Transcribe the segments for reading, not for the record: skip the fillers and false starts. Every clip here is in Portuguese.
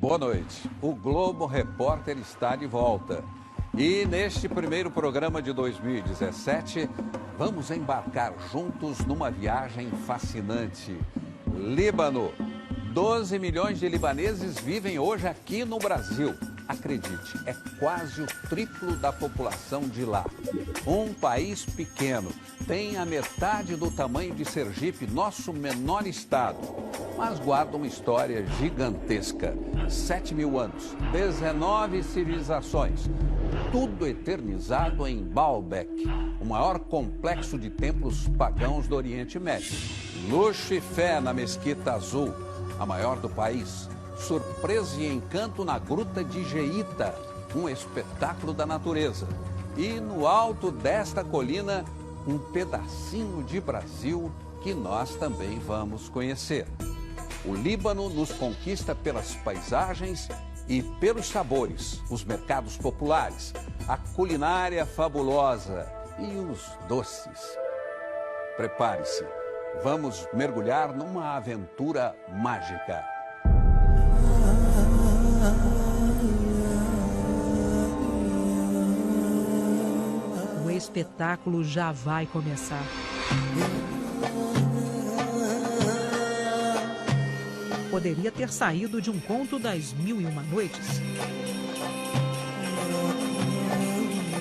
Boa noite. O Globo Repórter está de volta. E neste primeiro programa de 2017, vamos embarcar juntos numa viagem fascinante. Líbano. 12 milhões de libaneses vivem hoje aqui no Brasil. Acredite, é quase o triplo da população de lá. Um país pequeno, tem a metade do tamanho de Sergipe, nosso menor estado. Mas guarda uma história gigantesca. 7.000 anos, 19 civilizações. Tudo eternizado em Baalbek, o maior complexo de templos pagãos do Oriente Médio. Luxo e fé na Mesquita Azul, a maior do país. Surpresa e encanto na Gruta de Geita, um espetáculo da natureza. E no alto desta colina, um pedacinho de Brasil que nós também vamos conhecer. O Líbano nos conquista pelas paisagens e pelos sabores, os mercados populares, a culinária fabulosa e os doces. Prepare-se, vamos mergulhar numa aventura mágica. O espetáculo já vai começar. Poderia ter saído de um conto das Mil e Uma Noites.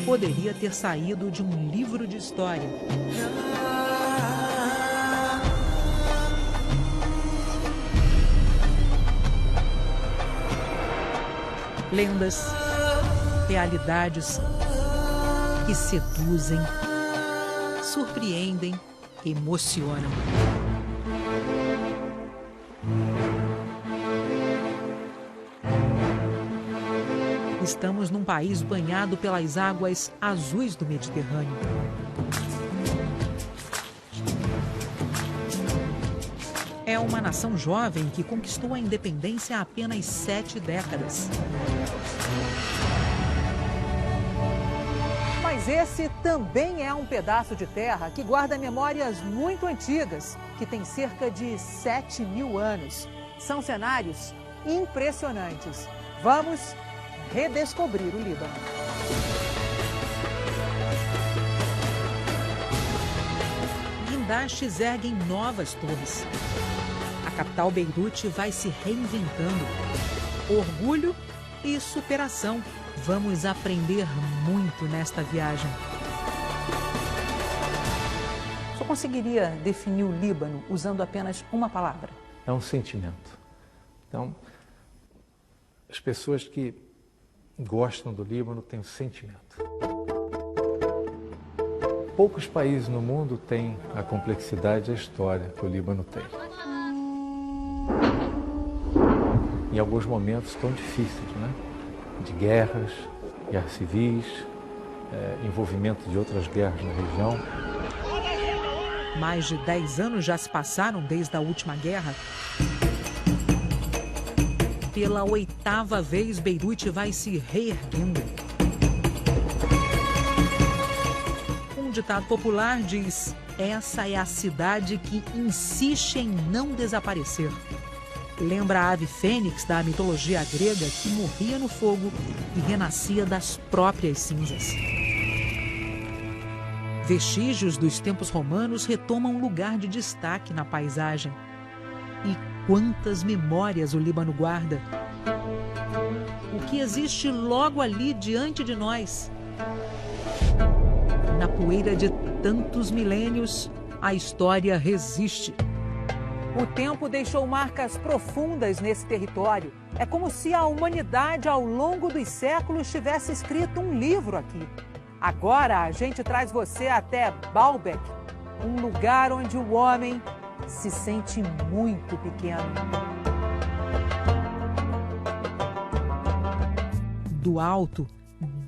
Poderia ter saído de um livro de história. Lendas, realidades que seduzem, surpreendem, emocionam. Estamos num país banhado pelas águas azuis do Mediterrâneo. É uma nação jovem que conquistou a independência há apenas 7 décadas. Mas esse também é um pedaço de terra que guarda memórias muito antigas, que tem cerca de 7.000 anos. São cenários impressionantes. Vamos redescobrir o Líbano. Guindastes erguem novas torres. A capital Beirute vai se reinventando. Orgulho e superação. Vamos aprender muito nesta viagem. Só conseguiria definir o Líbano usando apenas uma palavra? É um sentimento. Então, as pessoas que gostam do Líbano têm um sentimento. Poucos países no mundo têm a complexidade e a história que o Líbano tem. Em alguns momentos tão difíceis, né? De guerras civis, envolvimento de outras guerras na região. Mais de 10 anos já se passaram desde a última guerra. Pela 8ª vez, Beirute vai se reerguendo. Um ditado popular diz: essa é a cidade que insiste em não desaparecer. Lembra a ave fênix da mitologia grega que morria no fogo e renascia das próprias cinzas. Vestígios dos tempos romanos retomam um lugar de destaque na paisagem. E quantas memórias o Líbano guarda! O que existe logo ali diante de nós? Na poeira de tantos milênios, a história resiste. O tempo deixou marcas profundas nesse território. É como se a humanidade, ao longo dos séculos, tivesse escrito um livro aqui. Agora a gente traz você até Baalbek, um lugar onde o homem se sente muito pequeno. Do alto,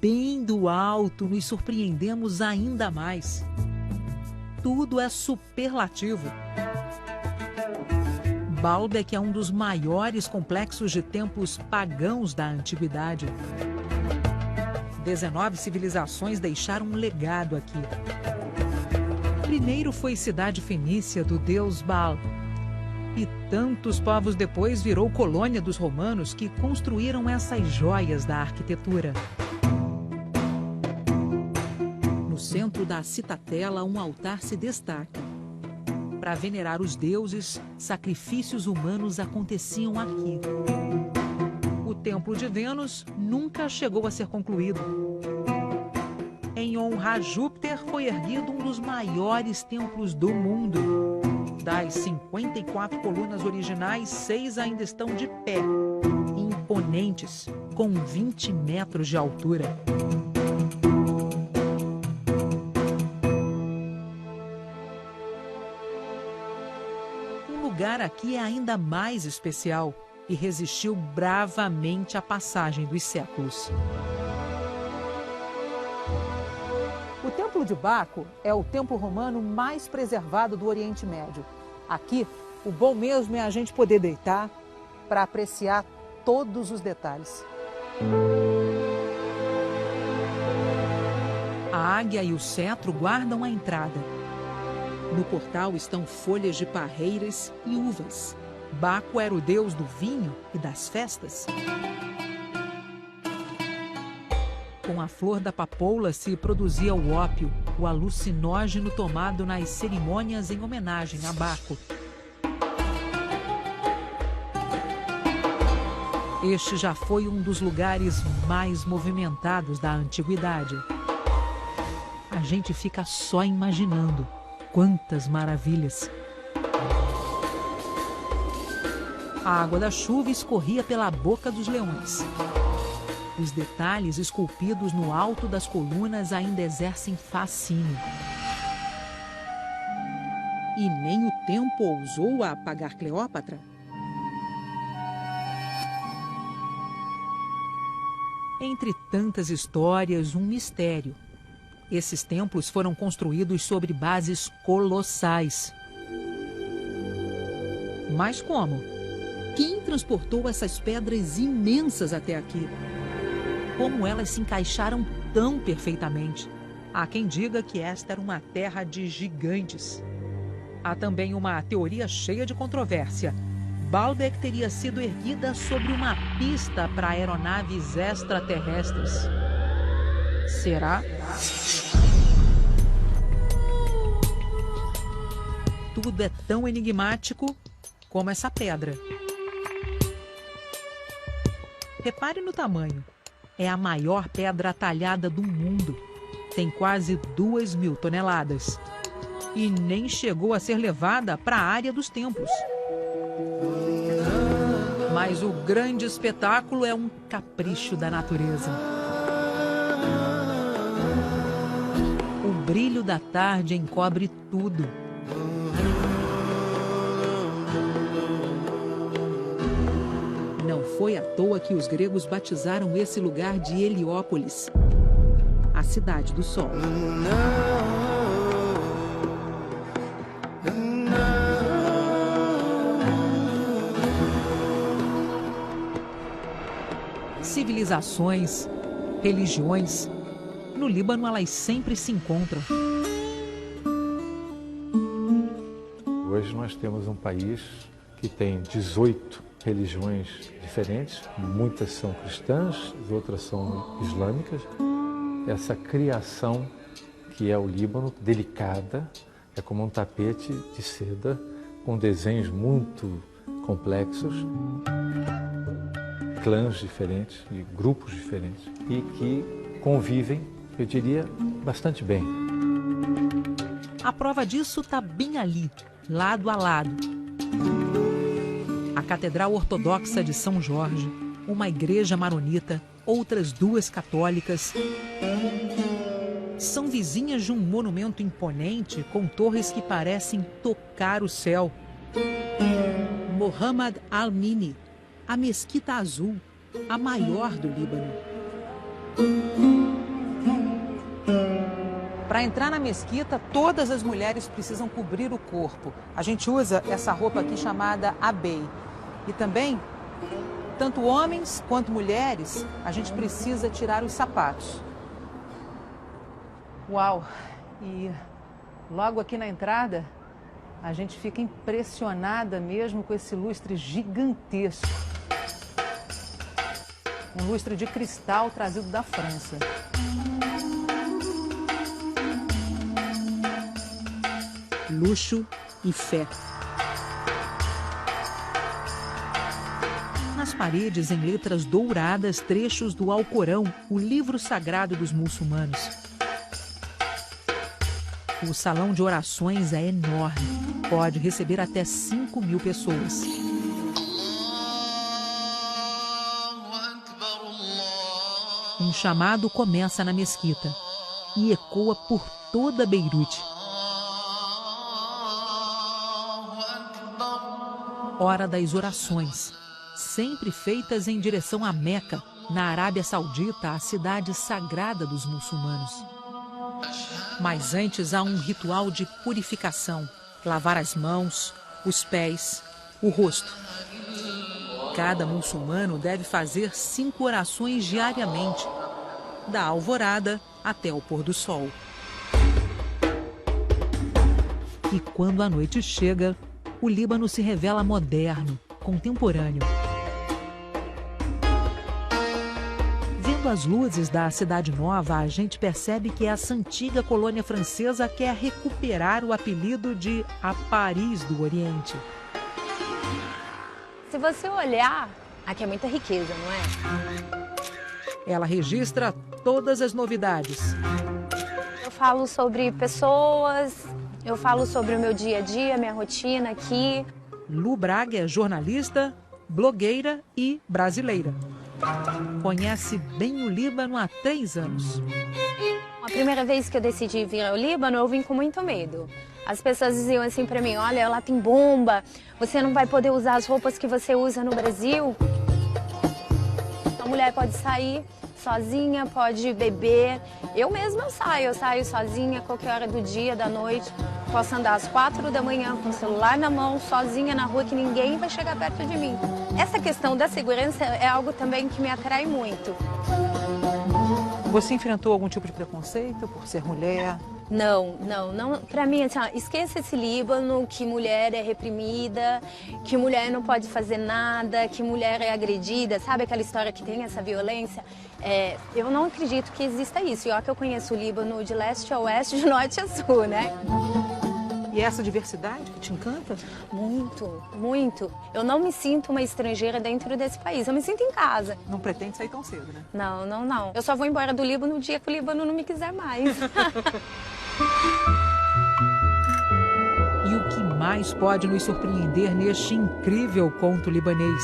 bem do alto, nos surpreendemos ainda mais. Tudo é superlativo. Baalbek é um dos maiores complexos de templos pagãos da antiguidade. 19 civilizações deixaram um legado aqui. Primeiro foi cidade fenícia do deus Baal. E tantos povos depois virou colônia dos romanos que construíram essas joias da arquitetura. No centro da citadela, um altar se destaca. Para venerar os deuses, sacrifícios humanos aconteciam aqui. O Templo de Vênus nunca chegou a ser concluído. Em honra a Júpiter, foi erguido um dos maiores templos do mundo. Das 54 colunas originais, 6 ainda estão de pé, imponentes, com 20 metros de altura. O lugar aqui é ainda mais especial e resistiu bravamente à passagem dos séculos. O Templo de Baco é o templo romano mais preservado do Oriente Médio. Aqui, o bom mesmo é a gente poder deitar para apreciar todos os detalhes. A águia e o cetro guardam a entrada. No portal estão folhas de parreiras e uvas. Baco era o deus do vinho e das festas. Com a flor da papoula se produzia o ópio, o alucinógeno tomado nas cerimônias em homenagem a Baco. Este já foi um dos lugares mais movimentados da antiguidade. A gente fica só imaginando quantas maravilhas. A água da chuva escorria pela boca dos leões. Os detalhes esculpidos no alto das colunas ainda exercem fascínio. E nem o tempo ousou apagar Cleópatra. Entre tantas histórias, um mistério. Esses templos foram construídos sobre bases colossais. Mas como? Quem transportou essas pedras imensas até aqui? Como elas se encaixaram tão perfeitamente? Há quem diga que esta era uma terra de gigantes. Há também uma teoria cheia de controvérsia. Baalbek teria sido erguida sobre uma pista para aeronaves extraterrestres. Será? Tudo é tão enigmático como essa pedra. Repare no tamanho. É a maior pedra talhada do mundo. Tem quase 2.000 toneladas. E nem chegou a ser levada para a área dos templos. Mas o grande espetáculo é um capricho da natureza. O brilho da tarde encobre tudo. Não foi à toa que os gregos batizaram esse lugar de Heliópolis, a cidade do sol. Civilizações, religiões, no Líbano elas sempre se encontram. Hoje nós temos um país que tem 18 religiões diferentes, muitas são cristãs, as outras são islâmicas. Essa criação que é o Líbano, delicada, é como um tapete de seda com desenhos muito complexos, clãs diferentes, de grupos diferentes e que convivem, eu diria, bastante bem. A prova disso está bem ali, lado a lado. A Catedral Ortodoxa de São Jorge, uma igreja maronita, outras 2 católicas. São vizinhas de um monumento imponente com torres que parecem tocar o céu. Mohammad Al-Mini, a Mesquita Azul, a maior do Líbano. Para entrar na mesquita, todas as mulheres precisam cobrir o corpo. A gente usa essa roupa aqui chamada abei. E também, tanto homens quanto mulheres, a gente precisa tirar os sapatos. Uau! E logo aqui na entrada A gente fica impressionada mesmo com esse lustre gigantesco. Um lustre de cristal trazido da França. Luxo e fé. Nas paredes, em letras douradas, trechos do Alcorão, o livro sagrado dos muçulmanos. O salão de orações é enorme, pode receber até 5.000 pessoas. Um chamado começa na mesquita e ecoa por toda Beirute. Hora das orações, sempre feitas em direção a Meca, na Arábia Saudita, a cidade sagrada dos muçulmanos. Mas antes há um ritual de purificação, lavar as mãos, os pés, o rosto. Cada muçulmano deve fazer 5 orações diariamente, da alvorada até o pôr do sol. E quando a noite chega, o Líbano se revela moderno, contemporâneo. Vendo as luzes da Cidade Nova, a gente percebe que essa antiga colônia francesa quer recuperar o apelido de a Paris do Oriente. Se você olhar, aqui é muita riqueza, não é? Ela registra todas as novidades. Eu falo sobre pessoas, eu falo sobre o meu dia a dia, minha rotina aqui. Lu Braga é jornalista, blogueira e brasileira. Conhece bem o Líbano há 3 anos. A primeira vez que eu decidi vir ao Líbano, eu vim com muito medo. As pessoas diziam assim pra mim, olha, lá tem bomba, você não vai poder usar as roupas que você usa no Brasil. A mulher pode sair sozinha, pode beber. Eu mesma eu saio sozinha a qualquer hora do dia, da noite. Posso andar às 4 da manhã com o celular na mão, sozinha na rua, que ninguém vai chegar perto de mim. Essa questão da segurança é algo também que me atrai muito. Você enfrentou algum tipo de preconceito por ser mulher? Não. Pra mim, assim, esqueça esse Líbano, que mulher é reprimida, que mulher não pode fazer nada, que mulher é agredida. Sabe aquela história que tem essa violência? Eu não acredito que exista isso. E olha que eu conheço o Líbano de leste a oeste, de norte a sul, né? E essa diversidade que te encanta? Muito, muito. Eu não me sinto uma estrangeira dentro desse país, eu me sinto em casa. Não pretende sair tão cedo, né? Não. Eu só vou embora do Líbano no dia que o Líbano não me quiser mais. E o que mais pode nos surpreender neste incrível conto libanês?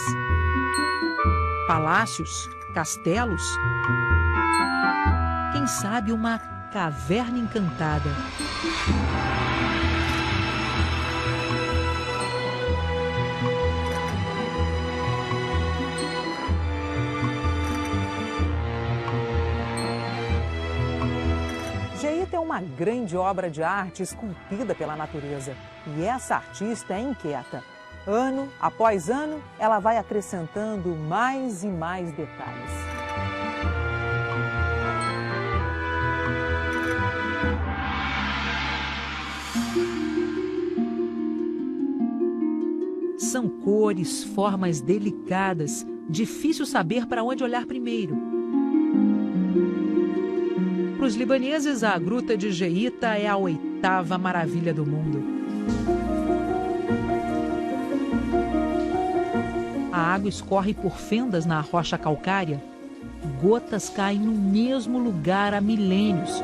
Palácios, castelos, quem sabe uma caverna encantada. Geita é uma grande obra de arte esculpida pela natureza. E essa artista é inquieta. Ano após ano, ela vai acrescentando mais e mais detalhes. São cores, formas delicadas, difícil saber para onde olhar primeiro. Para os libaneses, a Gruta de Geita é a 8ª maravilha do mundo. A água escorre por fendas na rocha calcária. Gotas caem no mesmo lugar há milênios,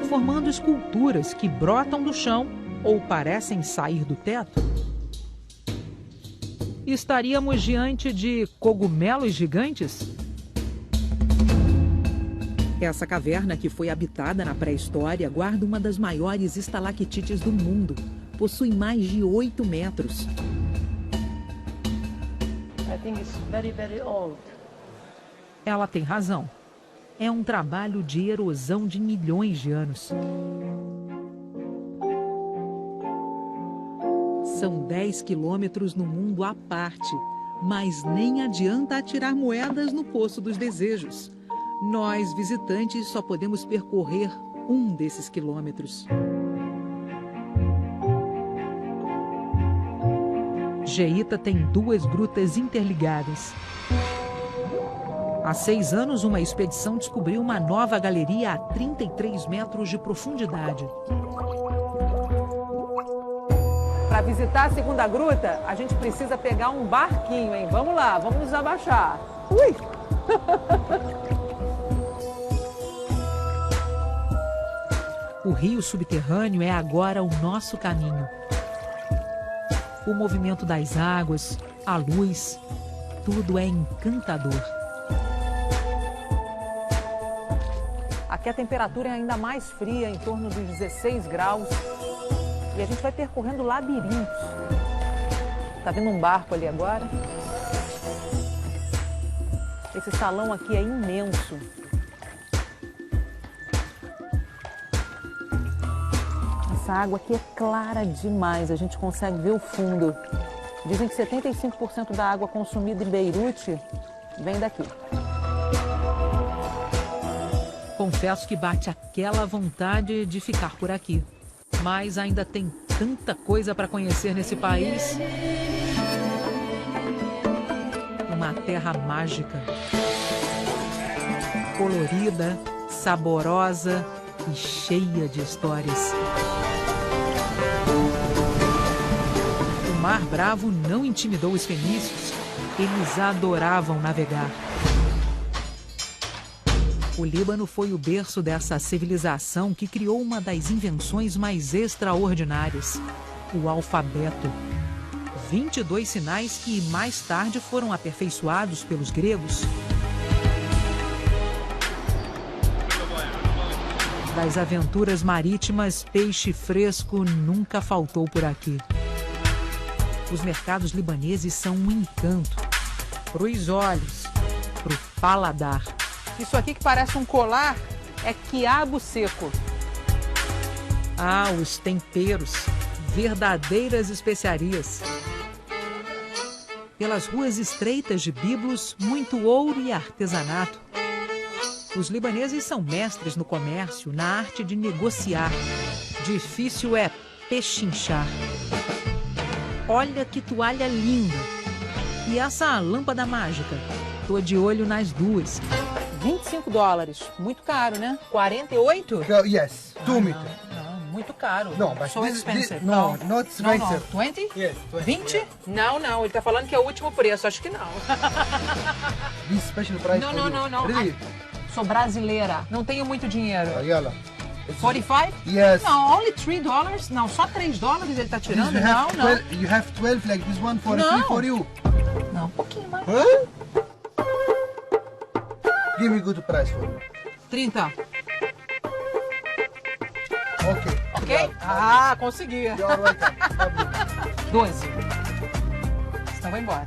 formando esculturas que brotam do chão ou parecem sair do teto. Estaríamos diante de cogumelos gigantes? Essa caverna, que foi habitada na pré-história, guarda uma das maiores estalactites do mundo. Possui mais de 8 metros. I think it's very, very old. Ela tem razão. É um trabalho de erosão de milhões de anos. São 10 quilômetros no mundo à parte, mas nem adianta atirar moedas no Poço dos Desejos. Nós, visitantes, só podemos percorrer um desses quilômetros. Egeita tem 2 grutas interligadas. Há 6 anos, uma expedição descobriu uma nova galeria a 33 metros de profundidade. Para visitar a segunda gruta, a gente precisa pegar um barquinho, hein? Vamos lá, vamos nos abaixar. Ui! O rio subterrâneo é agora o nosso caminho. O movimento das águas, a luz, tudo é encantador. Aqui a temperatura é ainda mais fria, em torno dos 16 graus. E a gente vai percorrendo labirintos. Tá vendo um barco ali agora? Esse salão aqui é imenso. Essa água aqui é clara demais, a gente consegue ver o fundo. Dizem que 75% da água consumida em Beirute vem daqui. Confesso que bate aquela vontade de ficar por aqui. Mas ainda tem tanta coisa para conhecer nesse país. Uma terra mágica, colorida, saborosa e cheia de histórias. O Mar Bravo não intimidou os fenícios. Eles adoravam navegar. O Líbano foi o berço dessa civilização que criou uma das invenções mais extraordinárias, o alfabeto. 22 sinais que mais tarde foram aperfeiçoados pelos gregos. Das aventuras marítimas, peixe fresco nunca faltou por aqui. Os mercados libaneses são um encanto para os olhos, para o paladar. Isso aqui que parece um colar é quiabo seco. Ah, os temperos, verdadeiras especiarias. Pelas ruas estreitas de Biblos, muito ouro e artesanato. Os libaneses são mestres no comércio, na arte de negociar. Difícil é pechinchar. Olha que toalha linda. E essa lâmpada mágica? Tô de olho nas duas. $25. Muito caro, né? 48? Yes, 2 meters. Não, muito caro. No, but So expensive. no, not expensive. Não. 20? Yes, 20? Não, ele tá falando que é o último preço, acho que não. This special price for you. Não. Really? Sou brasileira, não tenho muito dinheiro. Yalla. 45? Yes. Não, only $3? Não, só $3 ele tá This tirando? you Não, have não. 12, you have 12 like this one for No. free for you. Não, um pouquinho mais. Huh? Give me good price for you. 30. Okay. Ok? Ah, consegui. You are welcome. 12. Então vai embora.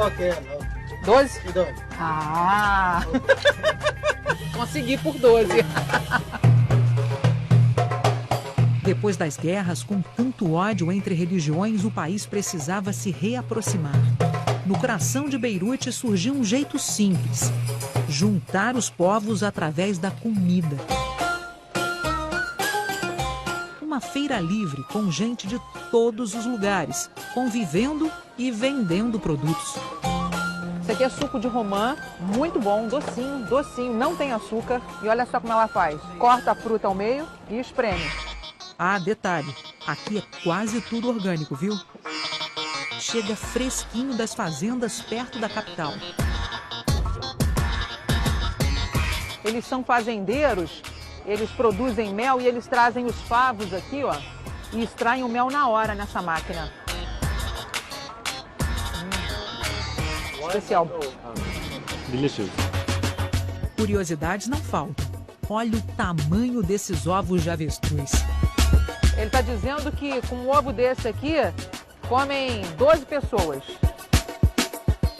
Okay, yalla. 12? You don't. Ah! Consegui por 12. Depois das guerras, com tanto ódio entre religiões, o país precisava se reaproximar. No coração de Beirute surgiu um jeito simples: juntar os povos através da comida. Uma feira livre com gente de todos os lugares, convivendo e vendendo produtos. Isso aqui é suco de romã, muito bom, docinho, não tem açúcar. E olha só como ela faz. Corta a fruta ao meio e espreme. Ah, detalhe, aqui é quase tudo orgânico, viu? Chega fresquinho das fazendas perto da capital. Eles são fazendeiros, eles produzem mel e eles trazem os favos aqui, ó, e extraem o mel na hora nessa máquina. Especial. Delicious. Curiosidades não faltam. Olha o tamanho desses ovos de avestruz. Ele está dizendo que com um ovo desse aqui, comem 12 pessoas.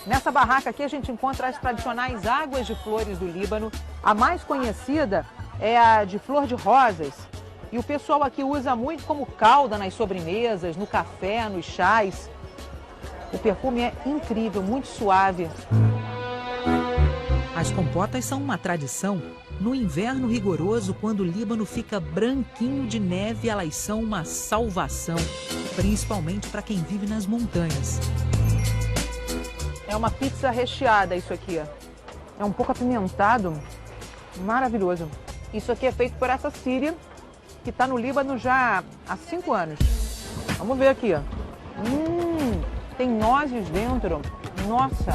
Nessa barraca aqui a gente encontra as tradicionais águas de flores do Líbano. A mais conhecida é a de flor de rosas. E o pessoal aqui usa muito como calda nas sobremesas, no café, nos chás. O perfume é incrível, muito suave. As compotas são uma tradição. No inverno rigoroso, quando o Líbano fica branquinho de neve, elas são uma salvação, principalmente para quem vive nas montanhas. É uma pizza recheada isso aqui. É um pouco apimentado, maravilhoso. Isso aqui é feito por essa síria, que está no Líbano já há 5 anos. Vamos ver aqui. Tem nozes dentro. Nossa!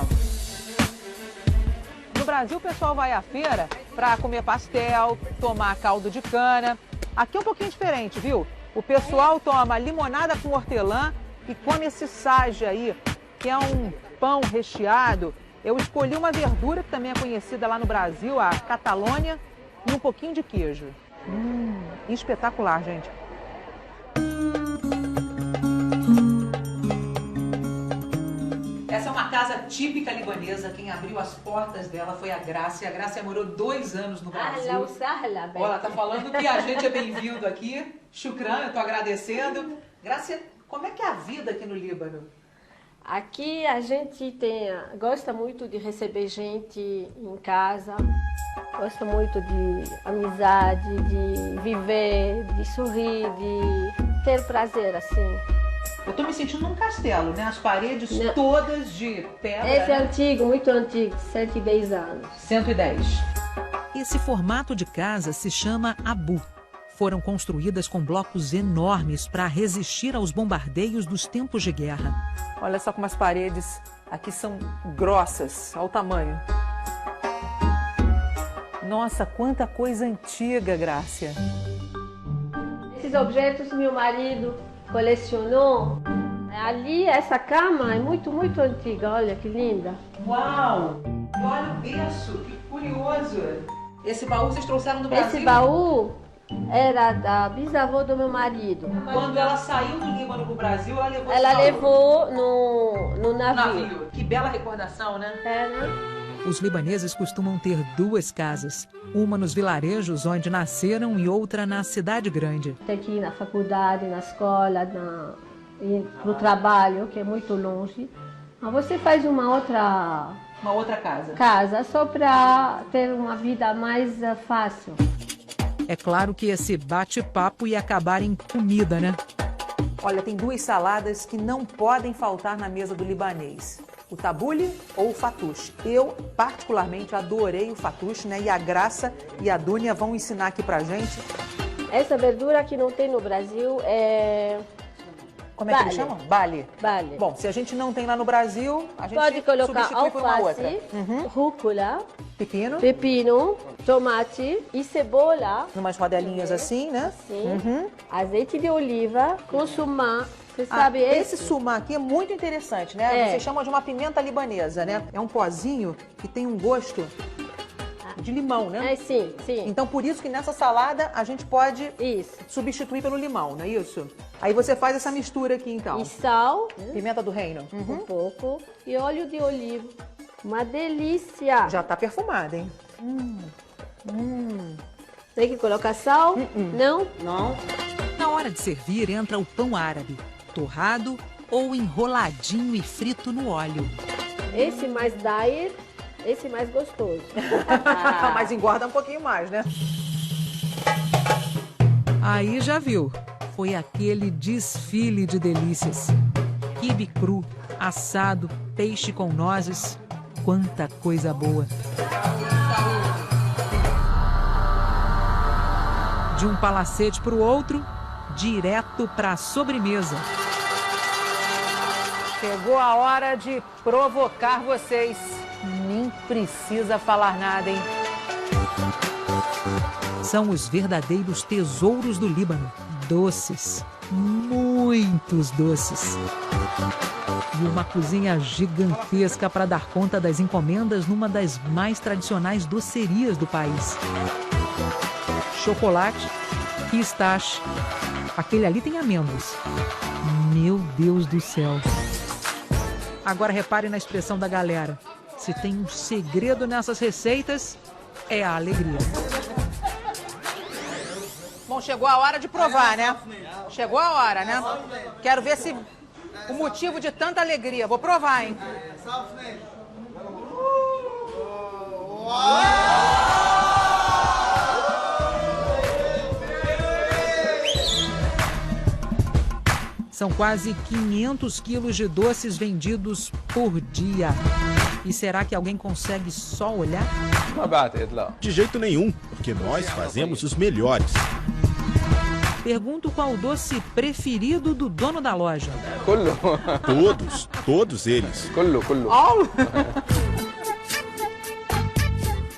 No Brasil, o pessoal vai à feira para comer pastel, tomar caldo de cana. Aqui é um pouquinho diferente, viu? O pessoal toma limonada com hortelã e come esse sage aí, que é um pão recheado. Eu escolhi uma verdura que também é conhecida lá no Brasil, a catalônia, e um pouquinho de queijo. Espetacular, gente. Essa é uma casa típica libanesa. Quem abriu as portas dela foi a Grácia. A Grácia morou 2 anos no Brasil. Olha, ela tá falando que a gente é bem-vindo aqui. Shukran, eu tô agradecendo. Grácia, como é que é a vida aqui no Líbano? Aqui a gente gosta muito de receber gente em casa, gosta muito de amizade, de viver, de sorrir, de ter prazer, assim. Eu tô me sentindo num castelo, né? As paredes todas de pedra. Esse é antigo, muito antigo, 110 anos. 110. Esse formato de casa se chama Abu. Foram construídas com blocos enormes para resistir aos bombardeios dos tempos de guerra. Olha só como as paredes aqui são grossas, olha o tamanho. Nossa, quanta coisa antiga, Grácia. Esses objetos meu marido colecionou. Ali, essa cama é muito, muito antiga, olha que linda. Uau! E olha o berço, que curioso. Esse baú vocês trouxeram do Brasil? Esse baú era da bisavó do meu marido. Quando ela saiu do Líbano para o Brasil, ela levou esse baú. Levou no navio. Que bela recordação, né? É, né? Os libaneses costumam ter 2 casas, uma nos vilarejos onde nasceram e outra na cidade grande. Tem que ir na faculdade, na escola, para o trabalho, que é muito longe. Mas você faz uma outra casa só para ter uma vida mais fácil. É claro que esse bate-papo ia acabar em comida, né? Olha, tem 2 saladas que não podem faltar na mesa do libanês. O tabule ou o fattoush. Eu, particularmente, adorei o fattoush, né? E a Graça e a Dúnia vão ensinar aqui pra gente. Essa verdura que não tem no Brasil é... Como é que eles chamam? Bale. Bale. Bom, se a gente não tem lá no Brasil, a gente pode colocar substitui por uma outra. Rúcula, pepino, tomate e cebola. Numas rodelinhas assim, né? Assim. Azeite de oliva com sumá. Você sabe esse sumá aqui é muito interessante, né? Vocês chamam de uma pimenta libanesa, né? É um pozinho que tem um gosto de limão, né? Sim. Então, por isso que nessa salada a gente pode substituir pelo limão, não é isso? Aí você faz essa mistura aqui, então. E sal. Pimenta do reino. Um pouco. E óleo de oliva. Uma delícia. Já tá perfumada, hein? Tem que colocar sal? Não? Na hora de servir, entra o pão árabe, torrado ou enroladinho e frito no óleo. Esse mais diet, esse mais gostoso. Mas engorda um pouquinho mais, né? Aí já viu, foi aquele desfile de delícias. Quibe cru, assado, peixe com nozes, quanta coisa boa. De um palacete para o outro, direto para a sobremesa. Chegou a hora de provocar vocês. Nem precisa falar nada, hein? São os verdadeiros tesouros do Líbano. Doces, muitos doces. E uma cozinha gigantesca para dar conta das encomendas numa das mais tradicionais docerias do país. Chocolate, pistache. Aquele ali tem amêndoas. Meu Deus do céu. Agora repare na expressão da galera. Se tem um segredo nessas receitas, é a alegria. Bom, chegou a hora de provar, né? Chegou a hora, né? Quero ver se o motivo de tanta alegria. Vou provar, hein? São quase 500 quilos de doces vendidos por dia. E será que alguém consegue só olhar? De jeito nenhum, porque nós fazemos os melhores. Pergunto qual o doce preferido do dono da loja. Todos eles.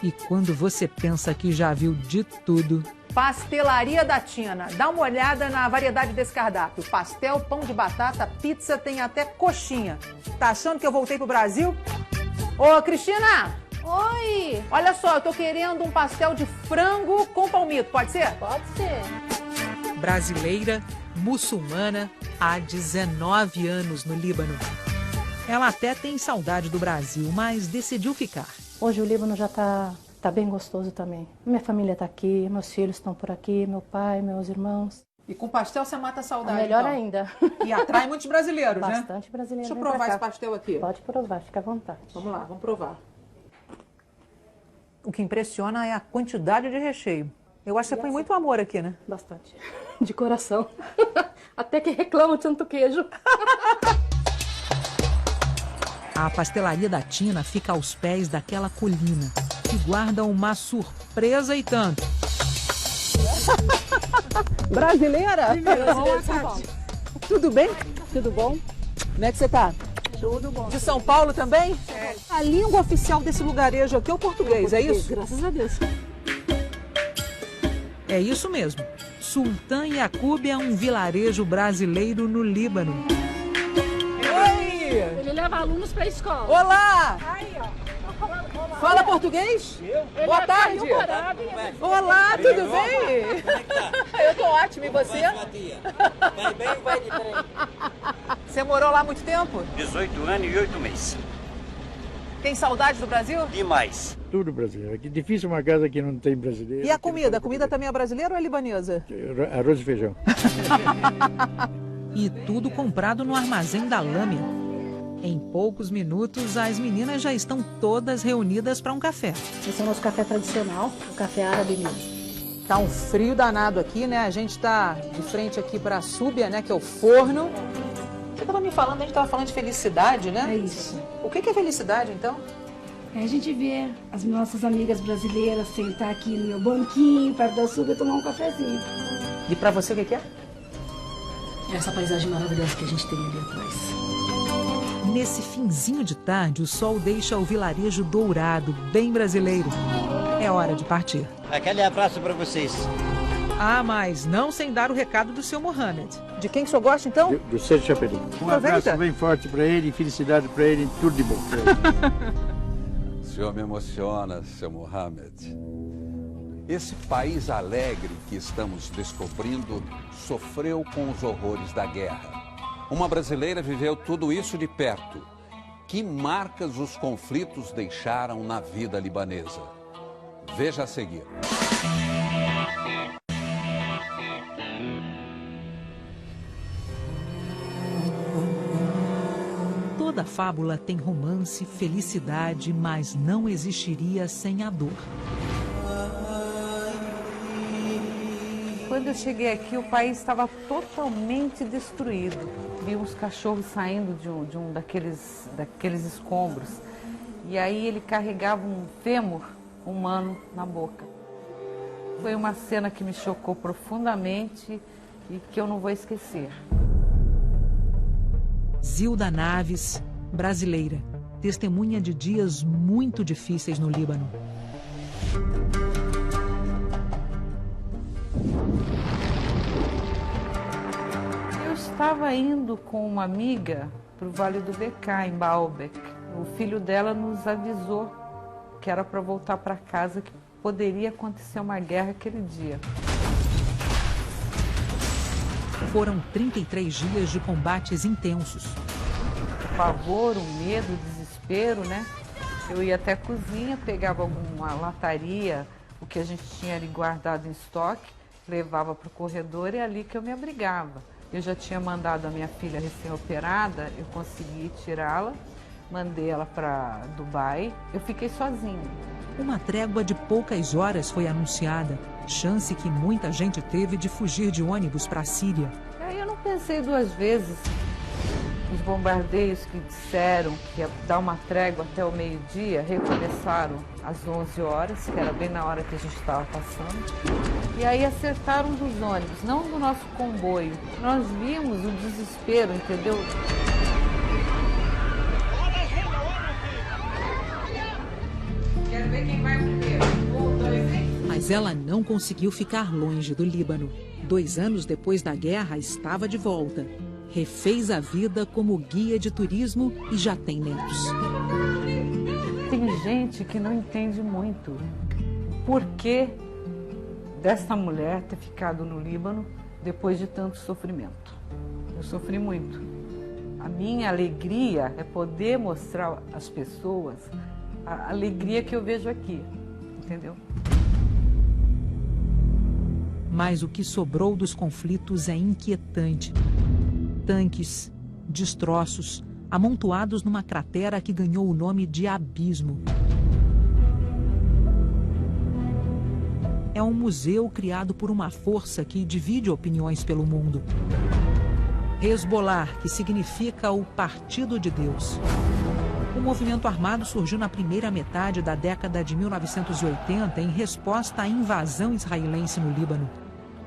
E quando você pensa que já viu de tudo... Pastelaria da Tina. Dá uma olhada na variedade desse cardápio. Pastel, pão de batata, pizza, tem até coxinha. Tá achando que eu voltei pro Brasil? Ô, Cristina! Oi! Olha só, eu tô querendo um pastel de frango com palmito, pode ser? Pode ser. Brasileira, muçulmana, há 19 anos no Líbano. Ela até tem saudade do Brasil, mas decidiu ficar. Hoje o Líbano já tá bem gostoso também. Minha família tá aqui, meus filhos estão por aqui, meu pai, meus irmãos. E com pastel você mata a saudade, Melhor então. ainda. E atrai muitos brasileiros, né? Bastante brasileiro. Deixa eu provar esse pastel aqui. Pode provar, fica à vontade. Vamos lá, vamos provar. O que impressiona é a quantidade de recheio. Eu acho que você põe muito amor aqui, né? Bastante. De coração. Até que reclamam de tanto queijo. A pastelaria da Tina fica aos pés daquela colina, que guarda uma surpresa e tanto. Brasileira? Tudo bem? Tudo bom? Como é que você tá? Tudo bom. De São Paulo também? É. A língua oficial desse lugarejo aqui é o português, é isso? Graças a Deus. É isso mesmo. Sultan Yaqub é um vilarejo brasileiro no Líbano. Oi! Ele leva alunos pra escola. Olá! Aí, ó. Fala português? Boa tarde. Olá, tudo bem? Eu tô ótimo, e você? Vai bem ou vai de trem? Você morou lá há muito tempo? 18 anos e 8 meses. Tem saudade do Brasil? Demais. Tudo brasileiro. É difícil uma casa que não tem brasileiro. E a comida? A comida também é brasileira ou é libanesa? Arroz e feijão. E tudo comprado no armazém da Lâmina. Em poucos minutos, as meninas já estão todas reunidas para um café. Esse é o nosso café tradicional, o café árabe mesmo. Tá um frio danado aqui, né? A gente tá de frente aqui para a Súbia, né? Que é o forno. Você tava me falando, a gente tava falando de felicidade, né? É isso. O que é felicidade, então? É a gente ver as nossas amigas brasileiras sentar aqui no meu banquinho, perto da Súbia, tomar um cafezinho. E para você, o que é? Essa paisagem maravilhosa que a gente tem ali atrás. Nesse finzinho de tarde, o sol deixa o vilarejo dourado, bem brasileiro. É hora de partir. Aquele abraço para vocês. Ah, mas não sem dar o recado do seu Mohamed. De quem que o senhor gosta, então? Do Sérgio Chapelin. Um abraço bem forte para ele, felicidade para ele, tudo de bom para ele. O senhor me emociona, seu Mohamed. Esse país alegre que estamos descobrindo sofreu com os horrores da guerra. Uma brasileira viveu tudo isso de perto. Que marcas os conflitos deixaram na vida libanesa? Veja a seguir. Toda fábula tem romance, felicidade, mas não existiria sem a dor. Quando eu cheguei aqui, o país estava totalmente destruído. Vi uns cachorros saindo de um daqueles escombros. E aí ele carregava um fêmur humano na boca. Foi uma cena que me chocou profundamente e que eu não vou esquecer. Zilda Naves, brasileira, testemunha de dias muito difíceis no Líbano. Eu estava indo com uma amiga para o Vale do Bekaa, em Baalbek. O filho dela nos avisou que era para voltar para casa, que poderia acontecer uma guerra aquele dia. Foram 33 dias de combates intensos. O pavor, o medo, o desespero, né? Eu ia até a cozinha, pegava alguma lataria, o que a gente tinha ali guardado em estoque, levava para o corredor e é ali que eu me abrigava. Eu já tinha mandado a minha filha recém-operada, eu consegui tirá-la, mandei ela para Dubai, eu fiquei sozinha. Uma trégua de poucas horas foi anunciada, chance que muita gente teve de fugir de ônibus para a Síria. Aí eu não pensei duas vezes. Os bombardeios que disseram que ia dar uma trégua até o meio-dia recomeçaram às 11 horas, que era bem na hora que a gente estava passando. E aí acertaram dos ônibus, não do nosso comboio. Nós vimos o desespero, entendeu? Quero ver quem vai primeiro. Mas ela não conseguiu ficar longe do Líbano. 2 anos depois da guerra, estava de volta. Refez a vida como guia de turismo e já tem netos. Tem gente que não entende muito o porquê dessa mulher ter ficado no Líbano depois de tanto sofrimento. Eu sofri muito. A minha alegria é poder mostrar às pessoas a alegria que eu vejo aqui, entendeu? Mas o que sobrou dos conflitos é inquietante. Tanques, destroços, amontoados numa cratera que ganhou o nome de Abismo. É um museu criado por uma força que divide opiniões pelo mundo. Hezbollah, que significa o Partido de Deus. O movimento armado surgiu na primeira metade da década de 1980 em resposta à invasão israelense no Líbano.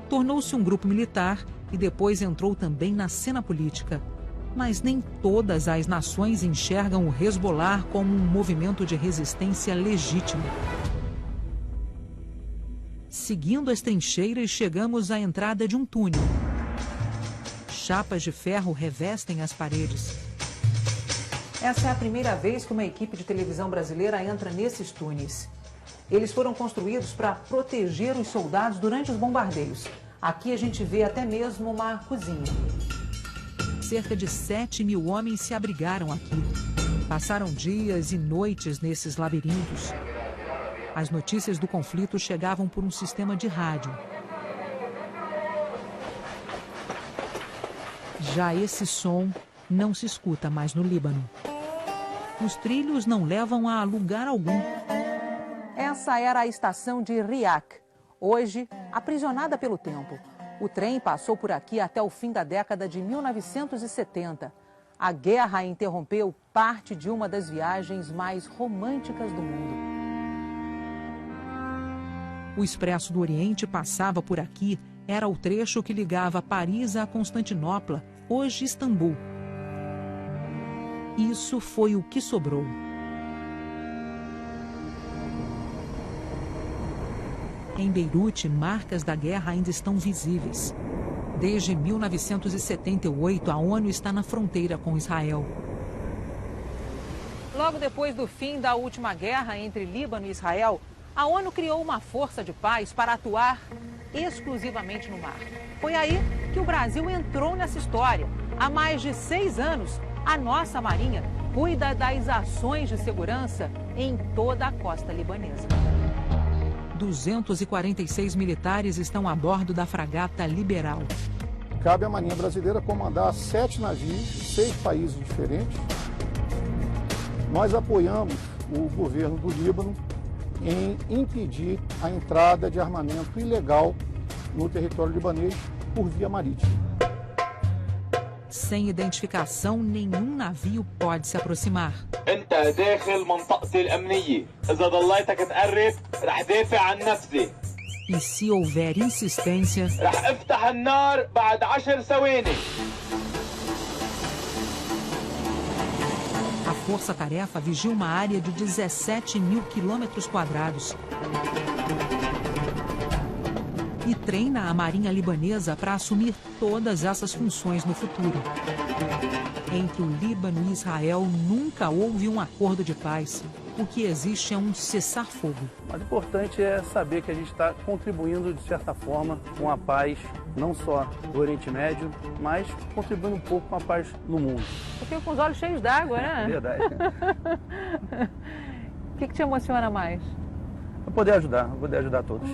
Tornou-se um grupo militar e depois entrou também na cena política. Mas nem todas as nações enxergam o Hezbollah como um movimento de resistência legítimo. Seguindo as trincheiras, chegamos à entrada de um túnel. Chapas de ferro revestem as paredes. Essa é a primeira vez que uma equipe de televisão brasileira entra nesses túneis. Eles foram construídos para proteger os soldados durante os bombardeios. Aqui a gente vê até mesmo uma cozinha. Cerca de 7.000 homens se abrigaram aqui. Passaram dias e noites nesses labirintos. As notícias do conflito chegavam por um sistema de rádio. Já esse som não se escuta mais no Líbano. Os trilhos não levam a lugar algum. Essa era a estação de Riak. Hoje, aprisionada pelo tempo. O trem passou por aqui até o fim da década de 1970. A guerra interrompeu parte de uma das viagens mais românticas do mundo. O Expresso do Oriente passava por aqui. Era o trecho que ligava Paris a Constantinopla, hoje Istambul. Isso foi o que sobrou. Em Beirute, marcas da guerra ainda estão visíveis. Desde 1978, a ONU está na fronteira com Israel. Logo depois do fim da última guerra entre Líbano e Israel, a ONU criou uma força de paz para atuar exclusivamente no mar. Foi aí que o Brasil entrou nessa história. Há mais de 6 anos, a nossa Marinha cuida das ações de segurança em toda a costa libanesa. 246 militares estão a bordo da fragata Liberal. Cabe à Marinha Brasileira comandar 7 navios de 6 países diferentes. Nós apoiamos o governo do Líbano em impedir a entrada de armamento ilegal no território libanês por via marítima. Sem identificação, nenhum navio pode se aproximar. E se houver insistência, a força-tarefa vigia uma área de 17.000 quilômetros quadrados e treina a Marinha Libanesa para assumir todas essas funções no futuro. Entre o Líbano e Israel nunca houve um acordo de paz. O que existe é um cessar-fogo. Mas o importante é saber que a gente está contribuindo, de certa forma, com a paz, não só do Oriente Médio, mas contribuindo um pouco com a paz no mundo. Eu fico com os olhos cheios d'água, né? É verdade. O que te emociona mais? Poder ajudar todos.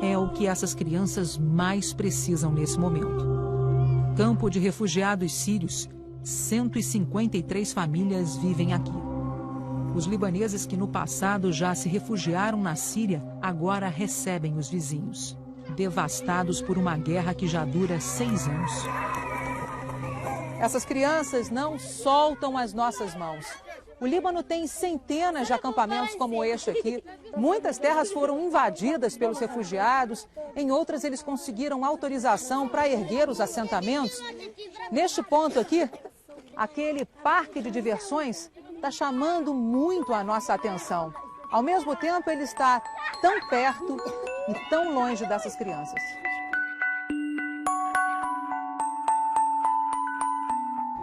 É o que essas crianças mais precisam nesse momento. Campo de refugiados sírios, 153 famílias vivem aqui. Os libaneses que no passado já se refugiaram na Síria, agora recebem os vizinhos. devastados por uma guerra que já dura 6 anos. Essas crianças não soltam as nossas mãos. O Líbano tem centenas de acampamentos como este aqui. Muitas terras foram invadidas pelos refugiados. Em outras, eles conseguiram autorização para erguer os assentamentos. Neste ponto aqui, aquele parque de diversões está chamando muito a nossa atenção. Ao mesmo tempo, ele está tão perto e tão longe dessas crianças.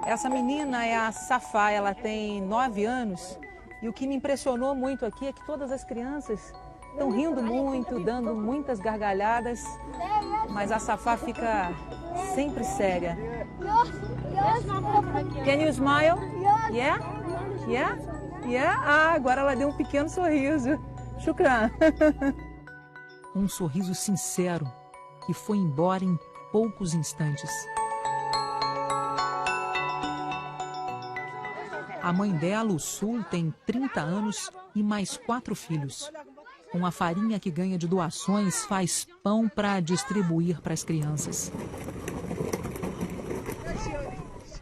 Essa menina é a Safá, ela tem 9 anos e o que me impressionou muito aqui é que todas as crianças estão rindo muito, dando muitas gargalhadas, mas a Safá fica sempre séria. Can you smile? Yeah? Yeah? Yeah? Ah, agora ela deu um pequeno sorriso. Shukran. Um sorriso sincero que foi embora em poucos instantes. A mãe dela, o Sul, tem 30 anos e mais 4 filhos. Com a farinha que ganha de doações, faz pão para distribuir para as crianças.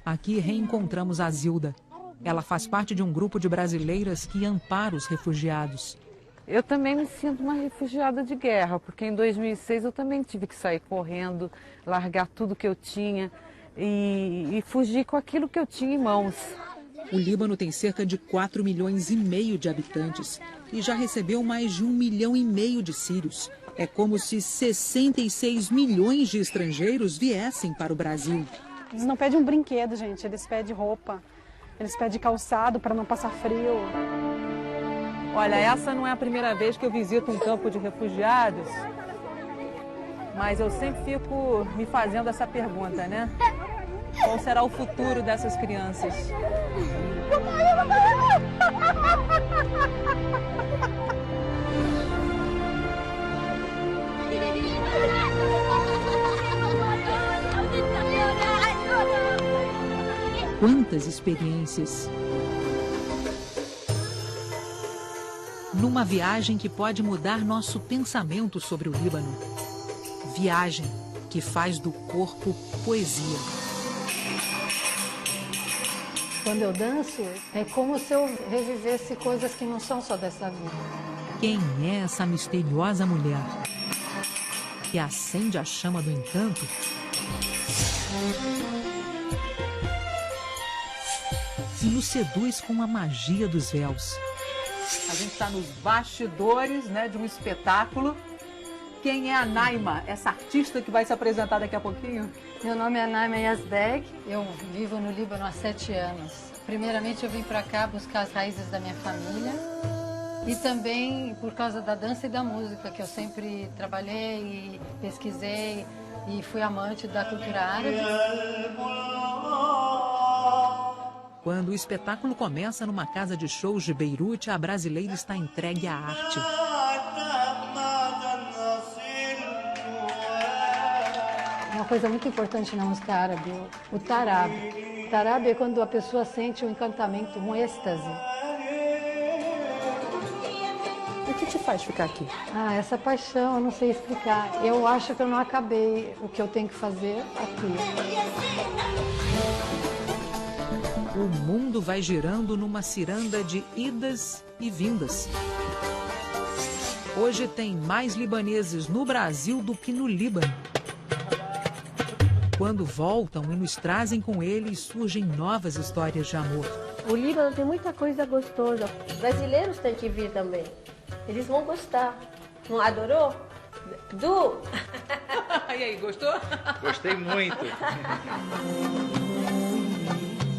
Aqui reencontramos a Zilda. Ela faz parte de um grupo de brasileiras que ampara os refugiados. Eu também me sinto uma refugiada de guerra, porque em 2006 eu também tive que sair correndo, largar tudo que eu tinha e fugir com aquilo que eu tinha em mãos. O Líbano tem cerca de 4,5 milhões de habitantes e já recebeu mais de 1,5 milhão de sírios. É como se 66 milhões de estrangeiros viessem para o Brasil. Eles não pedem um brinquedo, gente, eles pedem roupa, eles pedem calçado para não passar frio. Olha, essa não é a primeira vez que eu visito um campo de refugiados, mas eu sempre fico me fazendo essa pergunta, né? Qual será o futuro dessas crianças? Quantas experiências! Numa viagem que pode mudar nosso pensamento sobre o Líbano. Viagem que faz do corpo poesia. Quando eu danço, é como se eu revivesse coisas que não são só dessa vida. Quem é essa misteriosa mulher que acende a chama do encanto e nos seduz com a magia dos véus? A gente está nos bastidores, né, de um espetáculo. Quem é a Naima, essa artista que vai se apresentar daqui a pouquinho? Meu nome é Naima Yazbek, eu vivo no Líbano há 7 anos. Primeiramente eu vim para cá buscar as raízes da minha família e também por causa da dança e da música, que eu sempre trabalhei e pesquisei e fui amante da cultura árabe. Quando o espetáculo começa numa casa de shows de Beirute, a brasileira está entregue à arte. Uma coisa muito importante na música árabe, o tarab. O tarab é quando a pessoa sente um encantamento, um êxtase. O que te faz ficar aqui? Essa paixão, eu não sei explicar. Eu acho que eu não acabei o que eu tenho que fazer aqui. O mundo vai girando numa ciranda de idas e vindas. Hoje tem mais libaneses no Brasil do que no Líbano. Quando voltam e nos trazem com eles, surgem novas histórias de amor. O Líbano tem muita coisa gostosa. Os brasileiros têm que vir também. Eles vão gostar. Não adorou? Du! E aí, gostou? Gostei muito.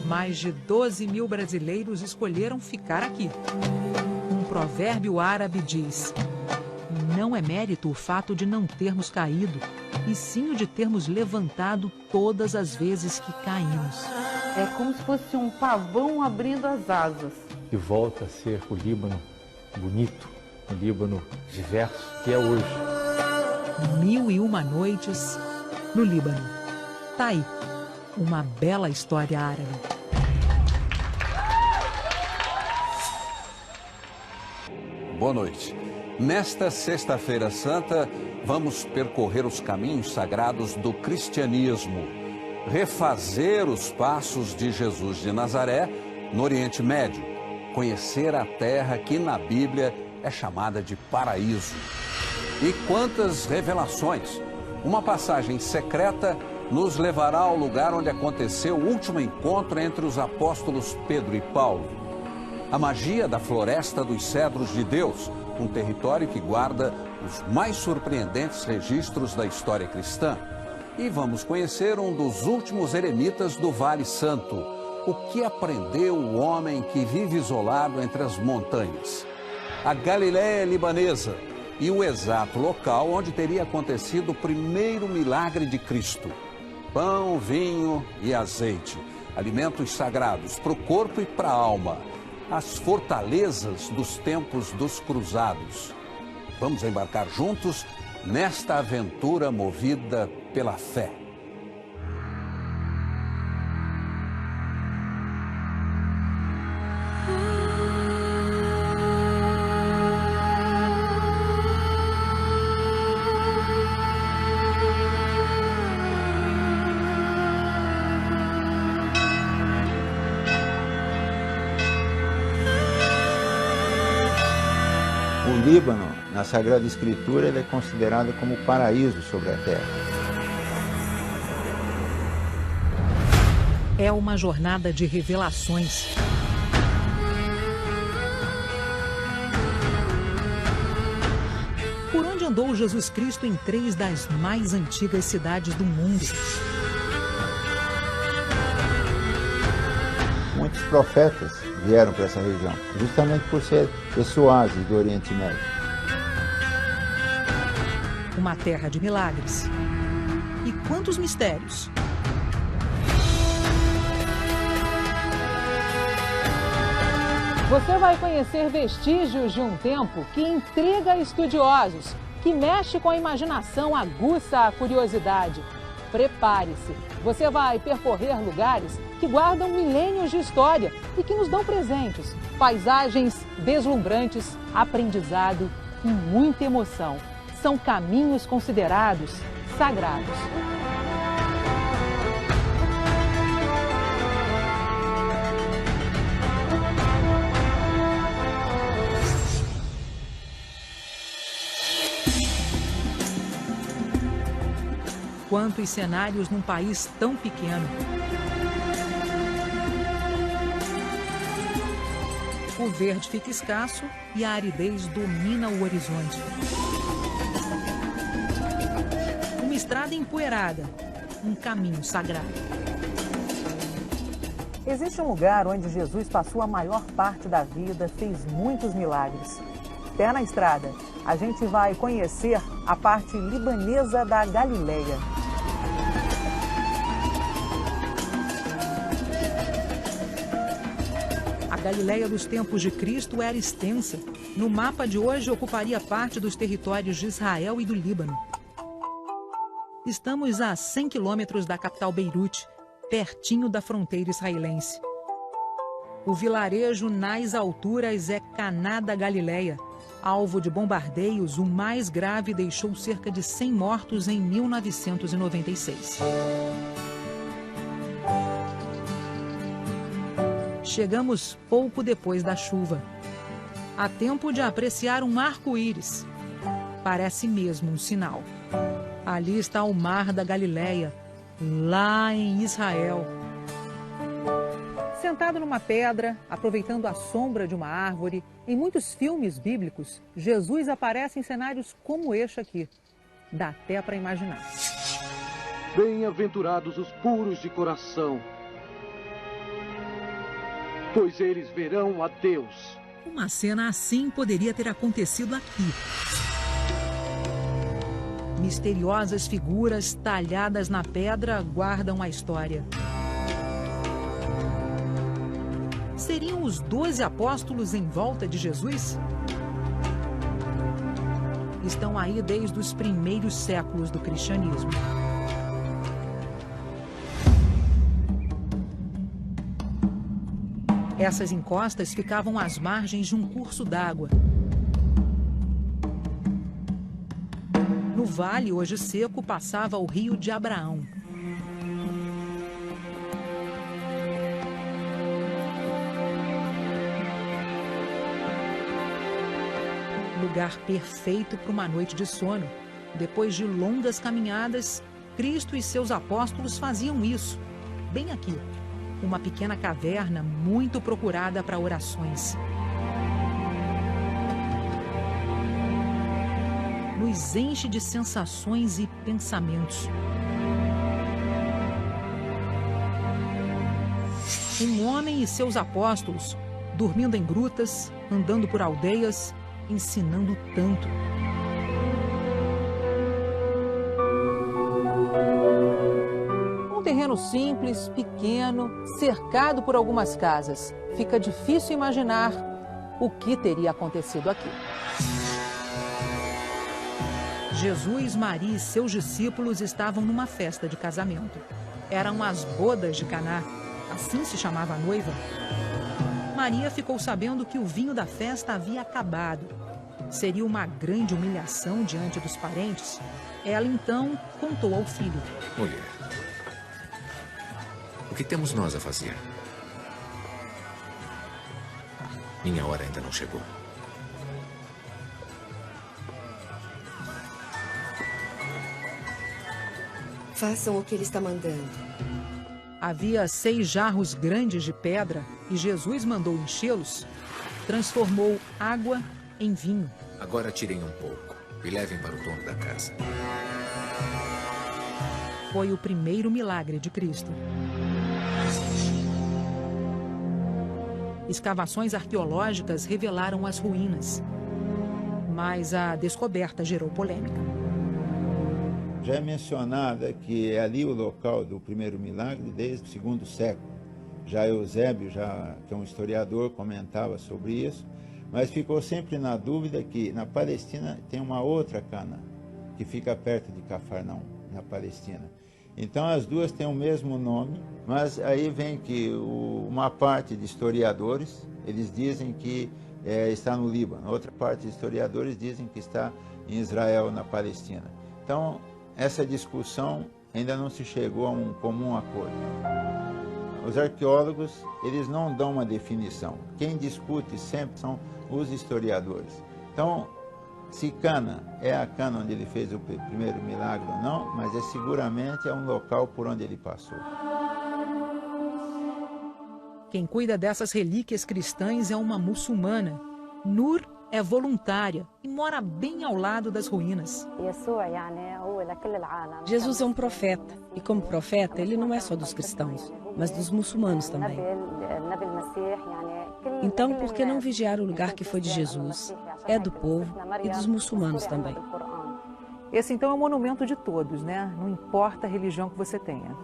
Mais de 12 mil brasileiros escolheram ficar aqui. Um provérbio árabe diz: não é mérito o fato de não termos caído, e sim o de termos levantado todas as vezes que caímos. É como se fosse um pavão abrindo as asas. E volta a ser o Líbano bonito, o Líbano diverso que é hoje. 1001 noites no Líbano. Tá aí, uma bela história árabe. Boa noite. Nesta Sexta-feira Santa, vamos percorrer os caminhos sagrados do cristianismo, refazer os passos de Jesus de Nazaré no Oriente Médio, conhecer a terra que na Bíblia é chamada de paraíso. E quantas revelações! Uma passagem secreta nos levará ao lugar onde aconteceu o último encontro entre os apóstolos Pedro e Paulo. A magia da Floresta dos Cedros de Deus, um território que guarda os mais surpreendentes registros da história cristã. E vamos conhecer um dos últimos eremitas do Vale Santo. O que aprendeu o homem que vive isolado entre as montanhas? A Galiléia libanesa e o exato local onde teria acontecido o primeiro milagre de Cristo. Pão, vinho e azeite, alimentos sagrados para o corpo e para a alma. As fortalezas dos tempos dos cruzados. Vamos embarcar juntos nesta aventura movida pela fé. O Líbano, na Sagrada Escritura, ele é considerado como o paraíso sobre a terra. É uma jornada de revelações. Por onde andou Jesus Cristo em 3 das mais antigas cidades do mundo? Muitos profetas vieram para essa região, justamente por ser esse oásis do Oriente Médio. Uma terra de milagres. E quantos mistérios? Você vai conhecer vestígios de um tempo que intriga estudiosos, que mexe com a imaginação, aguça a curiosidade. Prepare-se, você vai percorrer lugares que guardam milênios de história e que nos dão presentes, paisagens deslumbrantes, aprendizado e muita emoção. São caminhos considerados sagrados. Quantos cenários num país tão pequeno. O verde fica escasso e a aridez domina o horizonte. Uma estrada empoeirada, um caminho sagrado. Existe um lugar onde Jesus passou a maior parte da vida, fez muitos milagres. Pé na estrada, a gente vai conhecer a parte libanesa da Galiléia. A Galiléia dos tempos de Cristo era extensa. No mapa de hoje, ocuparia parte dos territórios de Israel e do Líbano. Estamos a 100 quilômetros da capital Beirute, pertinho da fronteira israelense. O vilarejo nas alturas é Caná da Galiléia. Alvo de bombardeios, o mais grave deixou cerca de 100 mortos em 1996. Chegamos pouco depois da chuva. Há tempo de apreciar um arco-íris. Parece mesmo um sinal. Ali está o Mar da Galiléia, lá em Israel. Sentado numa pedra, aproveitando a sombra de uma árvore, em muitos filmes bíblicos, Jesus aparece em cenários como este aqui. Dá até para imaginar. Bem-aventurados os puros de coração, pois eles verão a Deus. Uma cena assim poderia ter acontecido aqui. Misteriosas figuras talhadas na pedra guardam a história. Seriam os 12 apóstolos em volta de Jesus? Estão aí desde os primeiros séculos do cristianismo. Essas encostas ficavam às margens de um curso d'água. No vale, hoje seco, passava o rio de Abraão. Lugar perfeito para uma noite de sono. Depois de longas caminhadas, Cristo e seus apóstolos faziam isso, bem aqui, uma pequena caverna muito procurada para orações. Nos enche de sensações e pensamentos. Um homem e seus apóstolos, dormindo em grutas, andando por aldeias, ensinando tanto. Um terreno simples, pequeno, cercado por algumas casas. Fica difícil imaginar o que teria acontecido aqui. Jesus, Maria e seus discípulos estavam numa festa de casamento. Eram as bodas de Caná, assim se chamava a noiva. Maria ficou sabendo que o vinho da festa havia acabado. Seria uma grande humilhação diante dos parentes. Ela então contou ao filho. Mulher, o que temos nós a fazer? Minha hora ainda não chegou. Façam o que ele está mandando. Havia 6 jarros grandes de pedra e Jesus mandou enchê-los. Transformou água em vinho. Agora tirem um pouco e levem para o dono da casa. Foi o primeiro milagre de Cristo. Escavações arqueológicas revelaram as ruínas, mas a descoberta gerou polêmica. Já é mencionado que é ali o local do primeiro milagre desde o segundo século. Já Eusébio, que é um historiador, comentava sobre isso, mas ficou sempre na dúvida que na Palestina tem uma outra Cana, que fica perto de Cafarnaum, na Palestina. Então as duas têm o mesmo nome, mas aí vem que uma parte de historiadores, eles dizem que está no Líbano, outra parte de historiadores dizem que está em Israel, na Palestina. Então, essa discussão ainda não se chegou a um comum acordo. Os arqueólogos, eles não dão uma definição. Quem discute sempre são os historiadores. Então, se Cana é a Cana onde ele fez o primeiro milagre ou não, mas seguramente é um local por onde ele passou. Quem cuida dessas relíquias cristãs é uma muçulmana. Nur é voluntária e mora bem ao lado das ruínas. Jesus é um profeta, e como profeta, ele não é só dos cristãos, mas dos muçulmanos também. Então, por que não vigiar o lugar que foi de Jesus? É do povo e dos muçulmanos também. Esse, então, é um monumento de todos, né? Não importa a religião que você tenha.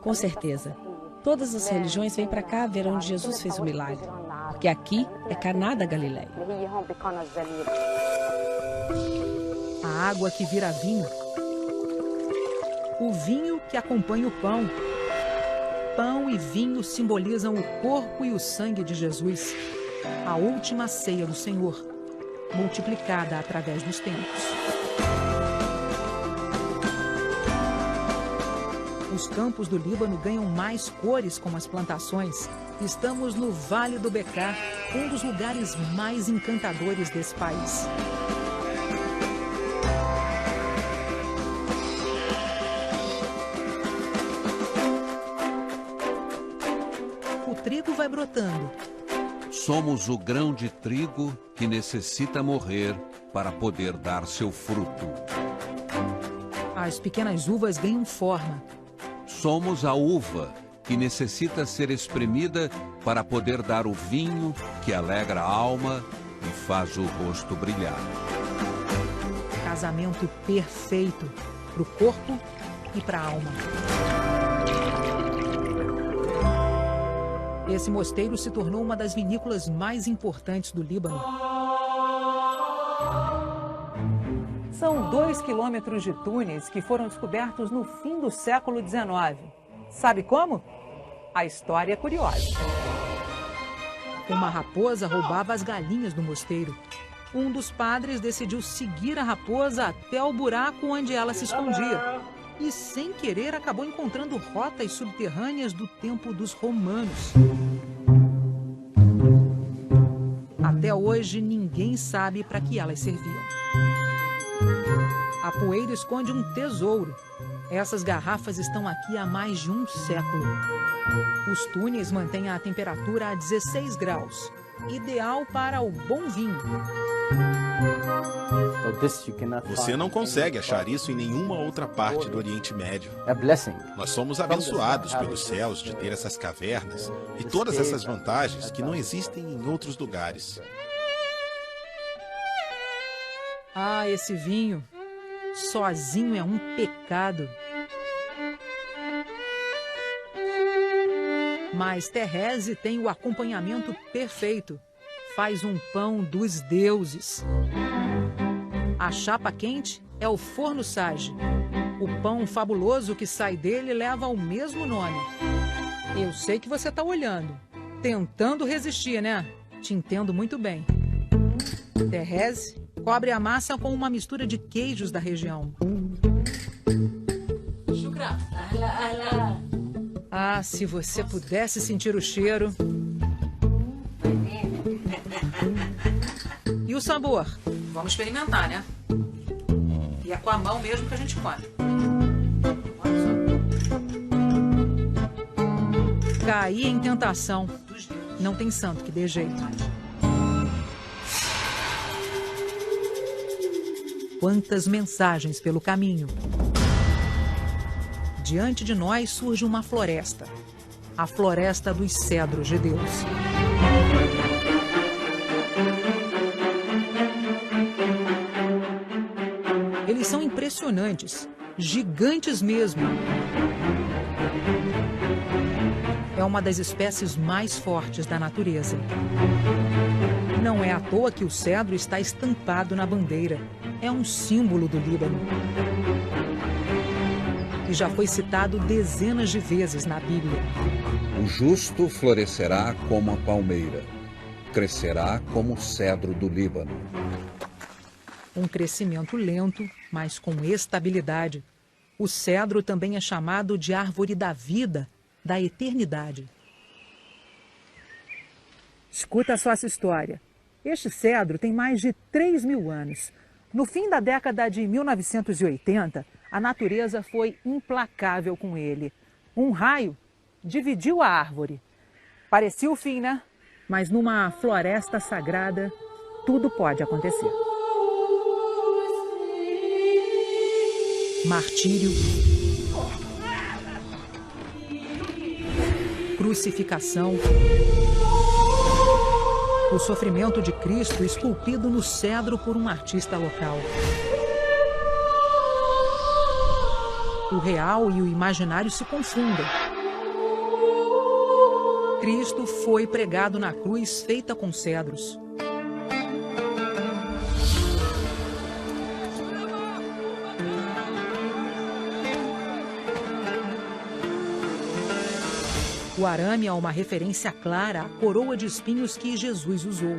Com certeza. Todas as religiões vêm para cá ver onde Jesus fez o milagre, porque aqui é Caná da Galileia. A água que vira vinho. O vinho que acompanha o pão. Pão e vinho simbolizam o corpo e o sangue de Jesus, a última ceia do Senhor, multiplicada através dos tempos. Os campos do Líbano ganham mais cores com as plantações. Estamos no Vale do Becar, um dos lugares mais encantadores desse país. O trigo vai brotando. Somos o grão de trigo que necessita morrer para poder dar seu fruto. As pequenas uvas ganham forma. Somos a uva que necessita ser espremida para poder dar o vinho que alegra a alma e faz o rosto brilhar. Casamento perfeito para o corpo e para a alma. Esse mosteiro se tornou uma das vinícolas mais importantes do Líbano. São 2 quilômetros de túneis que foram descobertos no fim do século XIX. Sabe como? A história é curiosa. Uma raposa roubava as galinhas do mosteiro. Um dos padres decidiu seguir a raposa até o buraco onde ela se escondia. E, sem querer, acabou encontrando rotas subterrâneas do tempo dos romanos. Até hoje, ninguém sabe para que elas serviam. A poeira esconde um tesouro. Essas garrafas estão aqui há mais de um século. Os túneis mantêm a temperatura a 16 graus, ideal para o bom vinho. Você não consegue achar isso em nenhuma outra parte do Oriente Médio. Nós somos abençoados pelos céus de ter essas cavernas e todas essas vantagens que não existem em outros lugares. Ah, esse vinho, sozinho é um pecado. Mas Thérèse tem o acompanhamento perfeito. Faz um pão dos deuses. A chapa quente é o forno Sage. O pão fabuloso que sai dele leva o mesmo nome. Eu sei que você está olhando, tentando resistir, né? Te entendo muito bem. Thérèse cobre a massa com uma mistura de queijos da região. Ah, se você pudesse sentir o cheiro. E o sabor? Vamos experimentar, né? E é com a mão mesmo que a gente come. Caí em tentação. Não tem santo que dê jeito. Quantas mensagens pelo caminho. Diante de nós surge uma floresta. A floresta dos cedros de Deus. Eles são impressionantes, gigantes mesmo. É uma das espécies mais fortes da natureza. Não é à toa que o cedro está estampado na bandeira. É um símbolo do Líbano. E já foi citado dezenas de vezes na Bíblia. O justo florescerá como a palmeira, crescerá como o cedro do Líbano. Um crescimento lento, mas com estabilidade. O cedro também é chamado de árvore da vida, da eternidade. Escuta só essa história. Este cedro tem mais de 3.000 anos. No fim da década de 1980, a natureza foi implacável com ele. Um raio dividiu a árvore. Parecia o fim, né? Mas numa floresta sagrada, tudo pode acontecer. Martírio, crucificação, o sofrimento de Cristo esculpido no cedro por um artista local. O real e o imaginário se confundem. Cristo foi pregado na cruz feita com cedros. O arame é uma referência clara à coroa de espinhos que Jesus usou.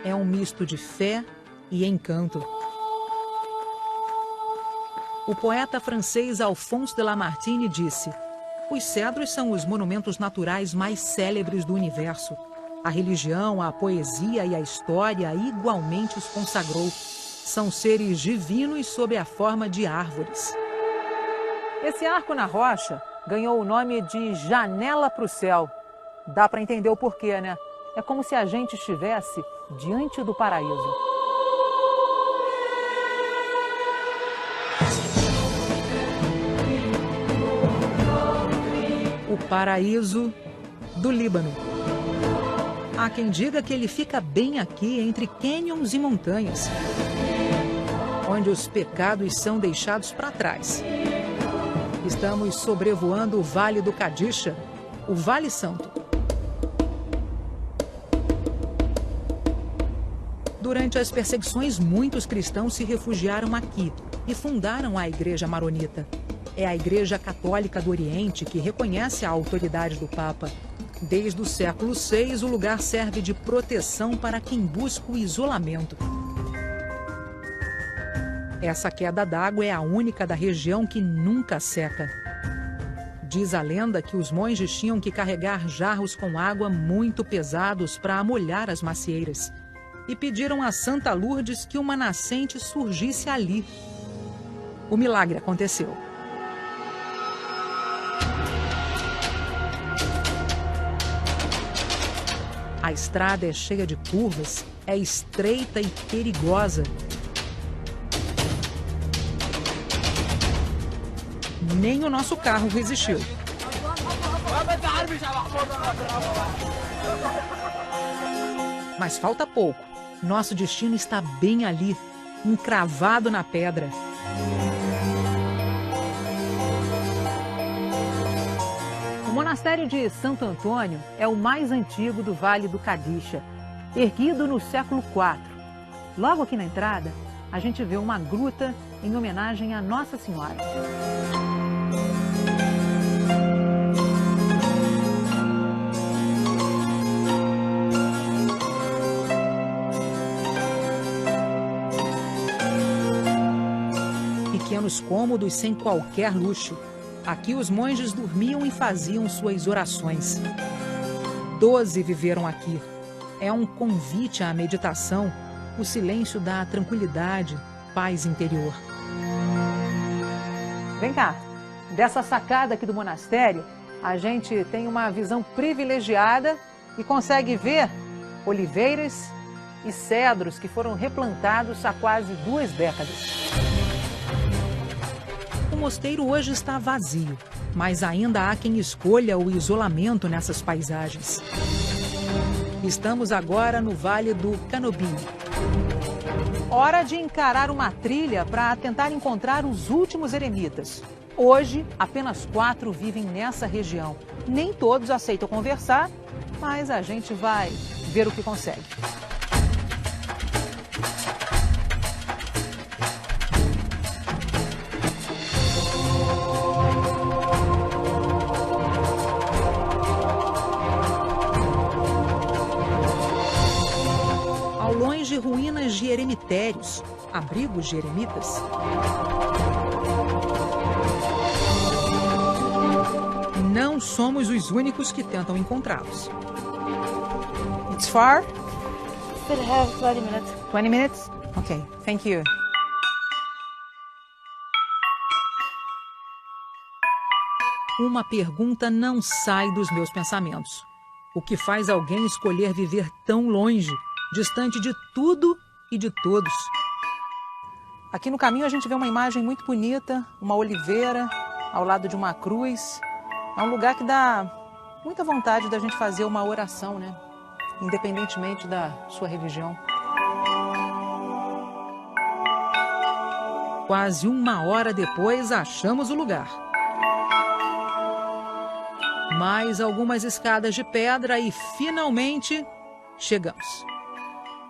É um misto de fé e encanto. O poeta francês Alphonse de Lamartine disse: os cedros são os monumentos naturais mais célebres do universo. A religião, a poesia e a história igualmente os consagrou. São seres divinos sob a forma de árvores. Esse arco na rocha ganhou o nome de Janela para o Céu. Dá para entender o porquê, né? É como se a gente estivesse diante do paraíso. O paraíso do Líbano. Há quem diga que ele fica bem aqui entre cânions e montanhas, onde os pecados são deixados para trás. Estamos sobrevoando o Vale do Kadisha, o Vale Santo. Durante as perseguições, muitos cristãos se refugiaram aqui e fundaram a Igreja Maronita. É a Igreja Católica do Oriente que reconhece a autoridade do Papa. Desde o século VI, o lugar serve de proteção para quem busca o isolamento. Essa queda d'água é a única da região que nunca seca. Diz a lenda que os monges tinham que carregar jarros com água muito pesados para amolhar as macieiras. E pediram a Santa Lourdes que uma nascente surgisse ali. O milagre aconteceu. A estrada é cheia de curvas, é estreita e perigosa. Nem o nosso carro resistiu. Mas falta pouco. Nosso destino está bem ali, encravado na pedra. O monastério de Santo Antônio é o mais antigo do Vale do Cadixa, erguido no século IV. Logo aqui na entrada, a gente vê uma gruta em homenagem a Nossa Senhora. Pequenos cômodos sem qualquer luxo. Aqui os monges dormiam e faziam suas orações. 12 viveram aqui. É um convite à meditação. O silêncio dá tranquilidade, paz interior. Vem cá, dessa sacada aqui do monastério, a gente tem uma visão privilegiada e consegue ver oliveiras e cedros que foram replantados há quase 2 décadas. O mosteiro hoje está vazio, mas ainda há quem escolha o isolamento nessas paisagens. Estamos agora no Vale do Canobim. Hora de encarar uma trilha para tentar encontrar os últimos eremitas. Hoje, apenas 4 vivem nessa região. Nem todos aceitam conversar, mas a gente vai ver o que consegue. Ruínas de eremitérios, abrigos de eremitas. Não somos os únicos que tentam encontrá-los. It's far? Still have 20 minutes. 20 minutes? Okay, thank you. Uma pergunta não sai dos meus pensamentos. O que faz alguém escolher viver tão longe, distante de tudo e de todos? Aqui no caminho a gente vê uma imagem muito bonita, uma oliveira ao lado de uma cruz. É um lugar que dá muita vontade da gente fazer uma oração, né? Independentemente da sua religião. Quase 1 hora depois achamos o lugar. Mais algumas escadas de pedra e finalmente chegamos.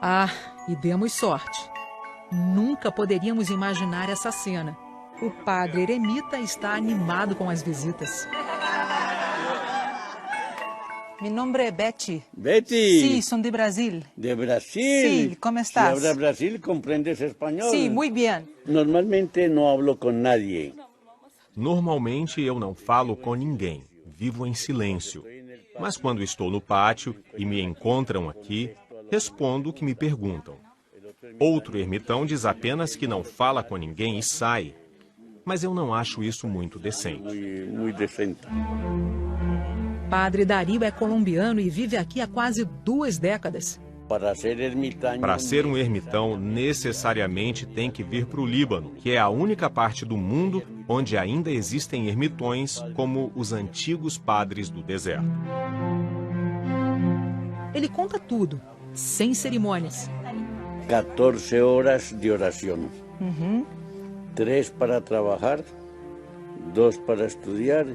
Ah, e demos sorte. Nunca poderíamos imaginar essa cena. O padre eremita está animado com as visitas. Mi nombre é Betty. Betty. Sí, son de Brasil. De Brasil. Sí, ¿cómo estás? Si hablas Brasil, ¿comprendes español? Sí, muy bien. Normalmente não hablo com nadie. Normalmente eu não falo com ninguém. Vivo em silêncio. Mas quando estou no pátio e me encontram aqui, respondo o que me perguntam. Outro ermitão diz apenas que não fala com ninguém e sai. Mas eu não acho isso muito decente. Muito decente. Padre Dario é colombiano e vive aqui há quase 2 décadas. Para ser um ermitão, necessariamente tem que vir para o Líbano, que é a única parte do mundo onde ainda existem ermitões como os antigos padres do deserto. Ele conta tudo, sem cerimônias. 14 horas de oração. 3 para trabalhar, 2 para estudar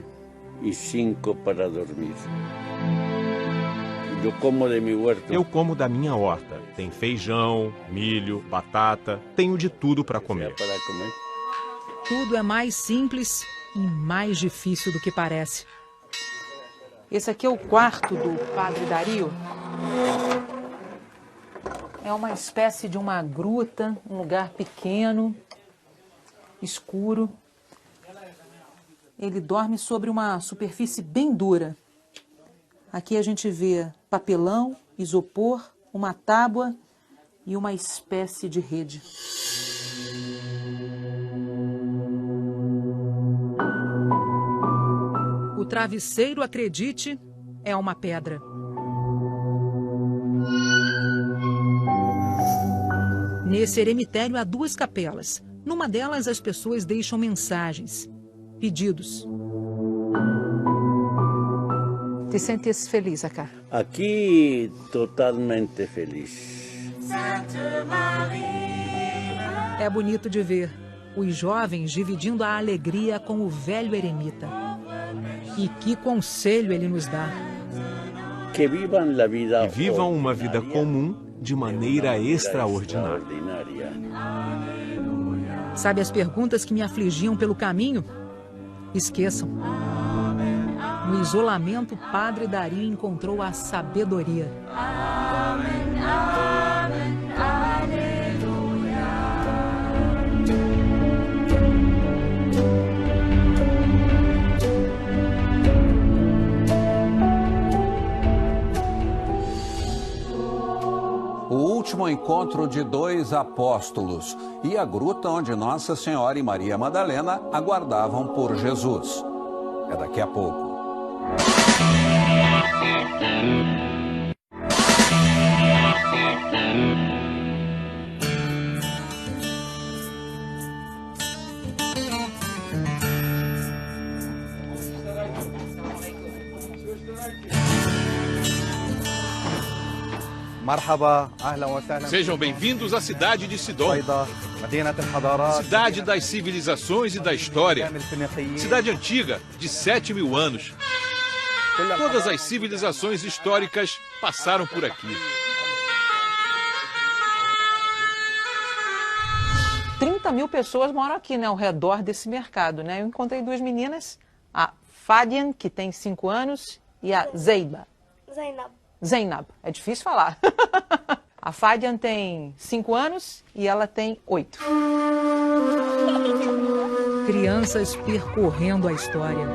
e 5 para dormir. Eu como de meu huerto. Eu como da minha horta. Tem feijão, milho, batata, tenho de tudo para comer. Tudo é mais simples e mais difícil do que parece. Esse aqui é o quarto do Padre Dario. É uma espécie de uma gruta, um lugar pequeno. escuro. Ele dorme sobre uma superfície bem dura. Aqui a gente vê papelão, isopor, uma tábua e uma espécie de rede. O travesseiro, acredite, é uma pedra. Nesse eremitério há 2 capelas. Numa delas, as pessoas deixam mensagens, pedidos. Te sentes feliz acá? Aqui, totalmente feliz. É bonito de ver os jovens dividindo a alegria com o velho eremita. E que conselho ele nos dá. Que vivam uma vida comum de maneira extraordinária. Sabe as perguntas que me afligiam pelo caminho? Esqueçam. No isolamento, o Padre Dario encontrou a sabedoria. O último encontro de 2 apóstolos e a gruta onde Nossa Senhora e Maria Madalena aguardavam por Jesus. É daqui a pouco. Sejam bem-vindos à cidade de Sidom, cidade das civilizações e da história, cidade antiga de 7.000 anos. Todas as civilizações históricas passaram por aqui. 30.000 pessoas moram aqui, né, ao redor desse mercado, né? Eu encontrei 2 meninas, a Fadian, que tem 5 anos, e a Zeiba. Zainab, é difícil falar. A Fadian tem 5 anos e ela tem 8. Crianças percorrendo a história.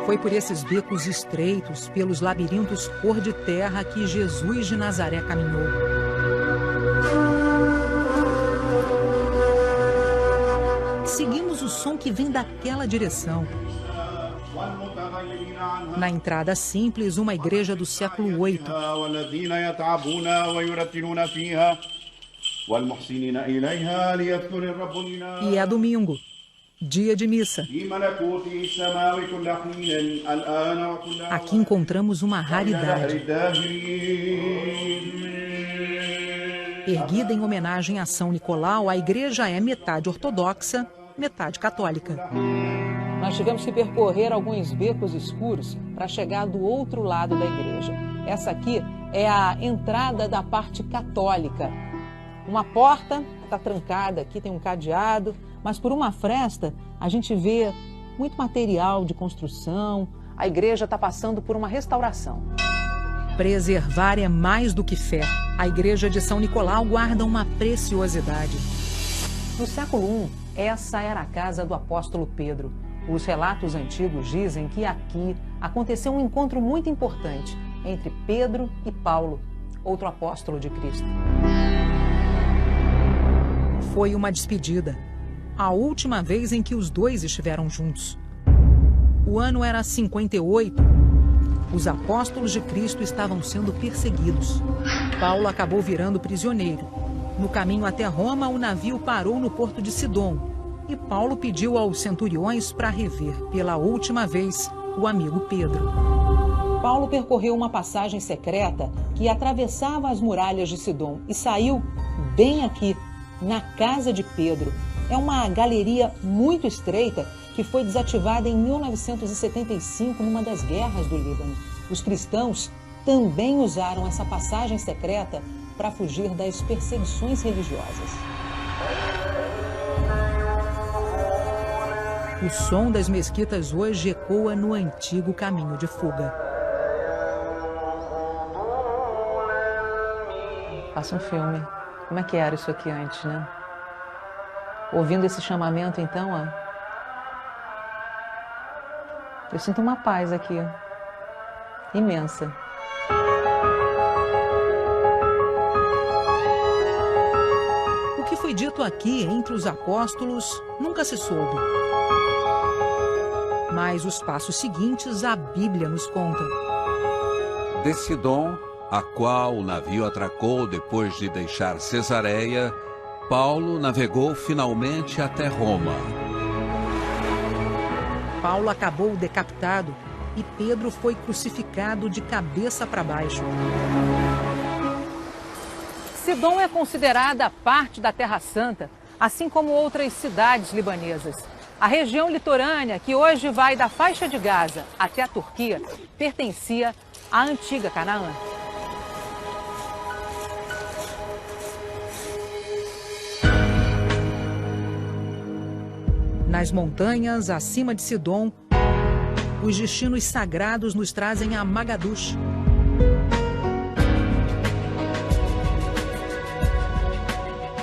Foi por esses becos estreitos, pelos labirintos cor de terra que Jesus de Nazaré caminhou. Seguimos o som que vem daquela direção. Na entrada simples, uma igreja do século VIII. E é domingo, dia de missa. Aqui encontramos uma raridade. Erguida em homenagem a São Nicolau, a igreja é metade ortodoxa, metade católica. Nós tivemos que percorrer alguns becos escuros para chegar do outro lado da igreja. Essa aqui é a entrada da parte católica. Uma porta está trancada aqui, tem um cadeado, mas por uma fresta a gente vê muito material de construção. A igreja está passando por uma restauração. Preservar é mais do que fé. A igreja de São Nicolau guarda uma preciosidade. No século I, essa era a casa do apóstolo Pedro. Os relatos antigos dizem que aqui aconteceu um encontro muito importante entre Pedro e Paulo, outro apóstolo de Cristo. Foi uma despedida, a última vez em que os dois estiveram juntos. O ano era 58. Os apóstolos de Cristo estavam sendo perseguidos. Paulo acabou virando prisioneiro. No caminho até Roma, o navio parou no porto de Sidom. E Paulo pediu aos centuriões para rever, pela última vez, o amigo Pedro. Paulo percorreu uma passagem secreta que atravessava as muralhas de Sidom e saiu bem aqui, na casa de Pedro. É uma galeria muito estreita que foi desativada em 1975 numa das guerras do Líbano. Os cristãos também usaram essa passagem secreta para fugir das perseguições religiosas. O som das mesquitas hoje ecoa no antigo caminho de fuga. Passa um filme. Como é que era isso aqui antes, né? Ouvindo esse chamamento, então, ó, eu sinto uma paz aqui, imensa. O que foi dito aqui entre os apóstolos nunca se soube. Mas os passos seguintes a Bíblia nos conta. De Sidom, a qual o navio atracou depois de deixar Cesareia, Paulo navegou finalmente até Roma. Paulo acabou decapitado e Pedro foi crucificado de cabeça para baixo. Sidom é considerada parte da Terra Santa, assim como outras cidades libanesas. A região litorânea, que hoje vai da faixa de Gaza até a Turquia, pertencia à antiga Canaã. Nas montanhas, acima de Sidom, os destinos sagrados nos trazem a Magadush.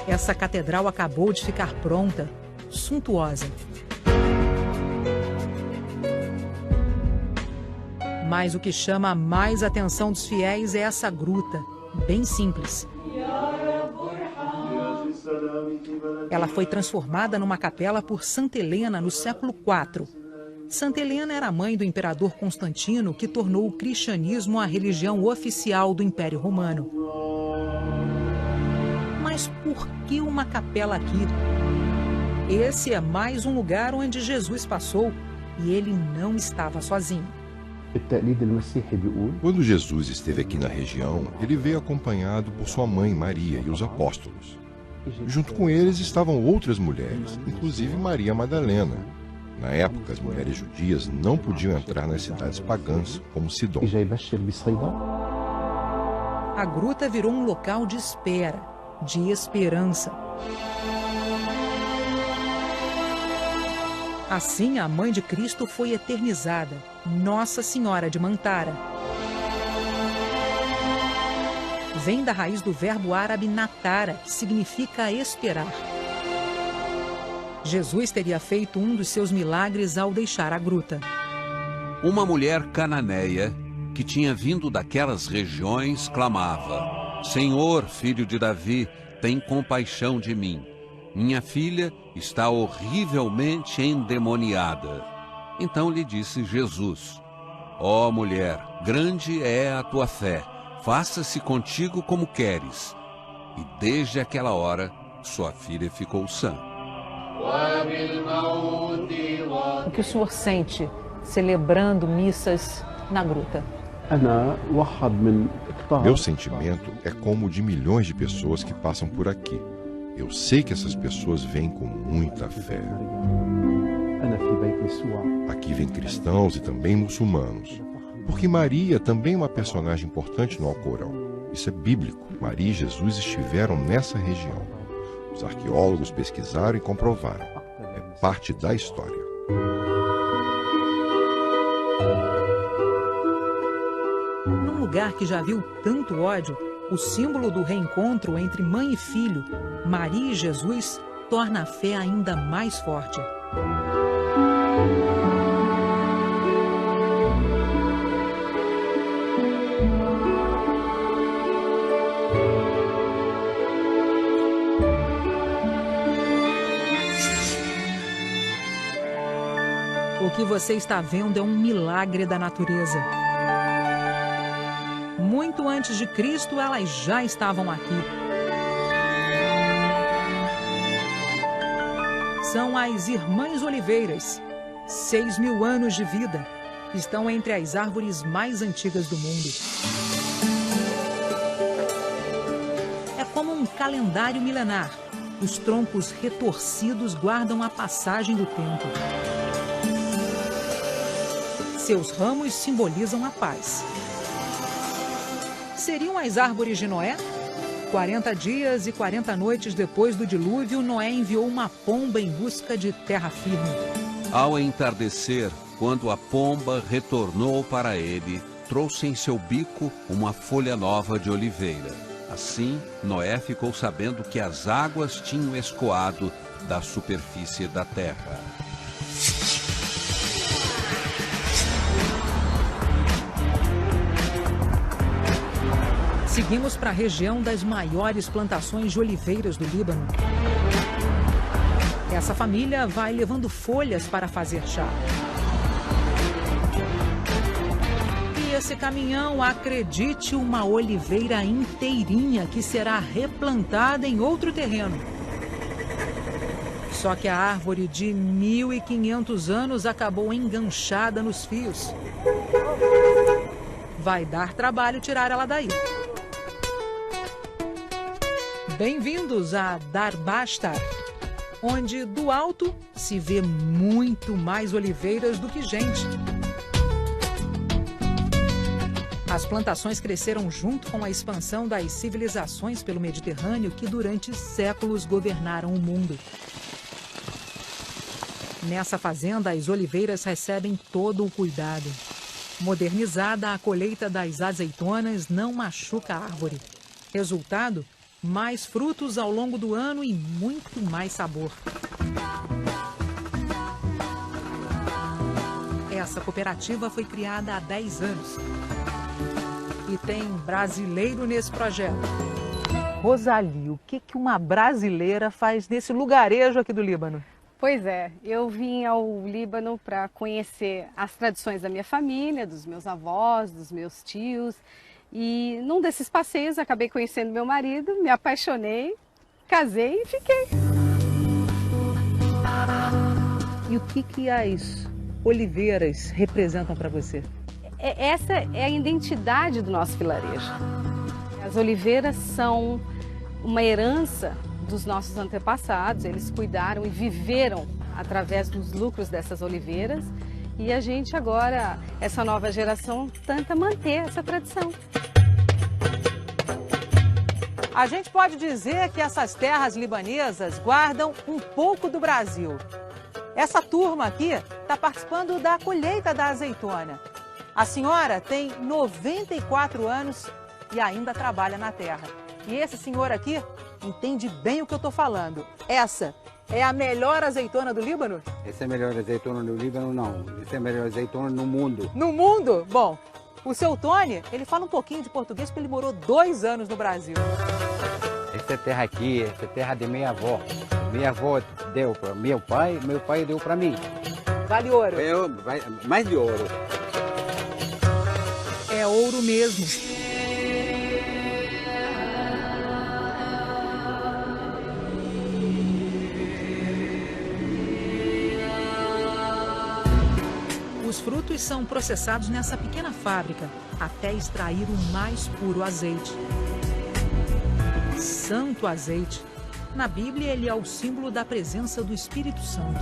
Essa catedral acabou de ficar pronta, suntuosa. Mas o que chama mais a atenção dos fiéis é essa gruta, bem simples. Ela foi transformada numa capela por Santa Helena no século IV. Santa Helena era a mãe do imperador Constantino, que tornou o cristianismo a religião oficial do Império Romano. Mas por que uma capela aqui? Esse é mais um lugar onde Jesus passou e ele não estava sozinho. Quando Jesus esteve aqui na região, ele veio acompanhado por sua mãe Maria e os apóstolos. Junto com eles estavam outras mulheres, inclusive Maria Madalena. Na época, as mulheres judias não podiam entrar nas cidades pagãs, como Sidom. A gruta virou um local de espera, de esperança. Assim, a mãe de Cristo foi eternizada, Nossa Senhora de Mantara. Vem da raiz do verbo árabe natara, que significa esperar. Jesus teria feito um dos seus milagres ao deixar a gruta. Uma mulher cananeia, que tinha vindo daquelas regiões, clamava: Senhor, filho de Davi, tem compaixão de mim. Minha filha está horrivelmente endemoniada. Então lhe disse Jesus: Ó mulher, grande é a tua fé. Faça-se contigo como queres. E desde aquela hora, sua filha ficou sã. O que o senhor sente celebrando missas na gruta? Meu sentimento é como o de milhões de pessoas que passam por aqui. Eu sei que essas pessoas vêm com muita fé. Aqui vêm cristãos e também muçulmanos. Porque Maria também é uma personagem importante no Alcorão. Isso é bíblico. Maria e Jesus estiveram nessa região. Os arqueólogos pesquisaram e comprovaram. É parte da história. Num lugar que já viu tanto ódio, o símbolo do reencontro entre mãe e filho, Maria e Jesus, torna a fé ainda mais forte. O que você está vendo é um milagre da natureza. Muito antes de Cristo, elas já estavam aqui. São as Irmãs Oliveiras, 6.000 anos de vida. Estão entre as árvores mais antigas do mundo. É como um calendário milenar. Os troncos retorcidos guardam a passagem do tempo. Seus ramos simbolizam a paz. Seriam as árvores de Noé? 40 dias e 40 noites depois do dilúvio, Noé enviou uma pomba em busca de terra firme. Ao entardecer, quando a pomba retornou para ele, trouxe em seu bico uma folha nova de oliveira. Assim, Noé ficou sabendo que as águas tinham escoado da superfície da Terra. Seguimos para a região das maiores plantações de oliveiras do Líbano. Essa família vai levando folhas para fazer chá. E esse caminhão, acredite, uma oliveira inteirinha que será replantada em outro terreno. Só que a árvore de 1.500 anos acabou enganchada nos fios. Vai dar trabalho tirar ela daí. Bem-vindos a Darbastar, onde do alto se vê muito mais oliveiras do que gente. As plantações cresceram junto com a expansão das civilizações pelo Mediterrâneo que durante séculos governaram o mundo. Nessa fazenda, as oliveiras recebem todo o cuidado. Modernizada, a colheita das azeitonas não machuca a árvore. Resultado? Mais frutos ao longo do ano e muito mais sabor. Essa cooperativa foi criada há 10 anos. E tem brasileiro nesse projeto. Rosali, o que uma brasileira faz nesse lugarejo aqui do Líbano? Pois é, eu vim ao Líbano para conhecer as tradições da minha família, dos meus avós, dos meus tios. E num desses passeios acabei conhecendo meu marido, me apaixonei, casei e fiquei. E o que as oliveiras representam para você? Essa é a identidade do nosso vilarejo. As oliveiras são uma herança dos nossos antepassados, eles cuidaram e viveram através dos lucros dessas oliveiras. E a gente agora, essa nova geração, tenta manter essa tradição. A gente pode dizer que essas terras libanesas guardam um pouco do Brasil. Essa turma aqui está participando da colheita da azeitona. A senhora tem 94 anos e ainda trabalha na terra. E esse senhor aqui entende bem o que eu estou falando. Essa é a melhor azeitona do Líbano? Essa é a melhor azeitona do Líbano, não. Essa é a melhor azeitona no mundo. No mundo? Bom, o seu Tony, ele fala um pouquinho de português porque ele morou 2 anos no Brasil. Essa terra aqui, essa terra de minha avó. Minha avó deu para meu pai deu para mim. Vale ouro? Mais de ouro. É ouro mesmo. Os frutos são processados nessa pequena fábrica até extrair o mais puro azeite. Santo azeite. Na Bíblia, ele é o símbolo da presença do Espírito Santo.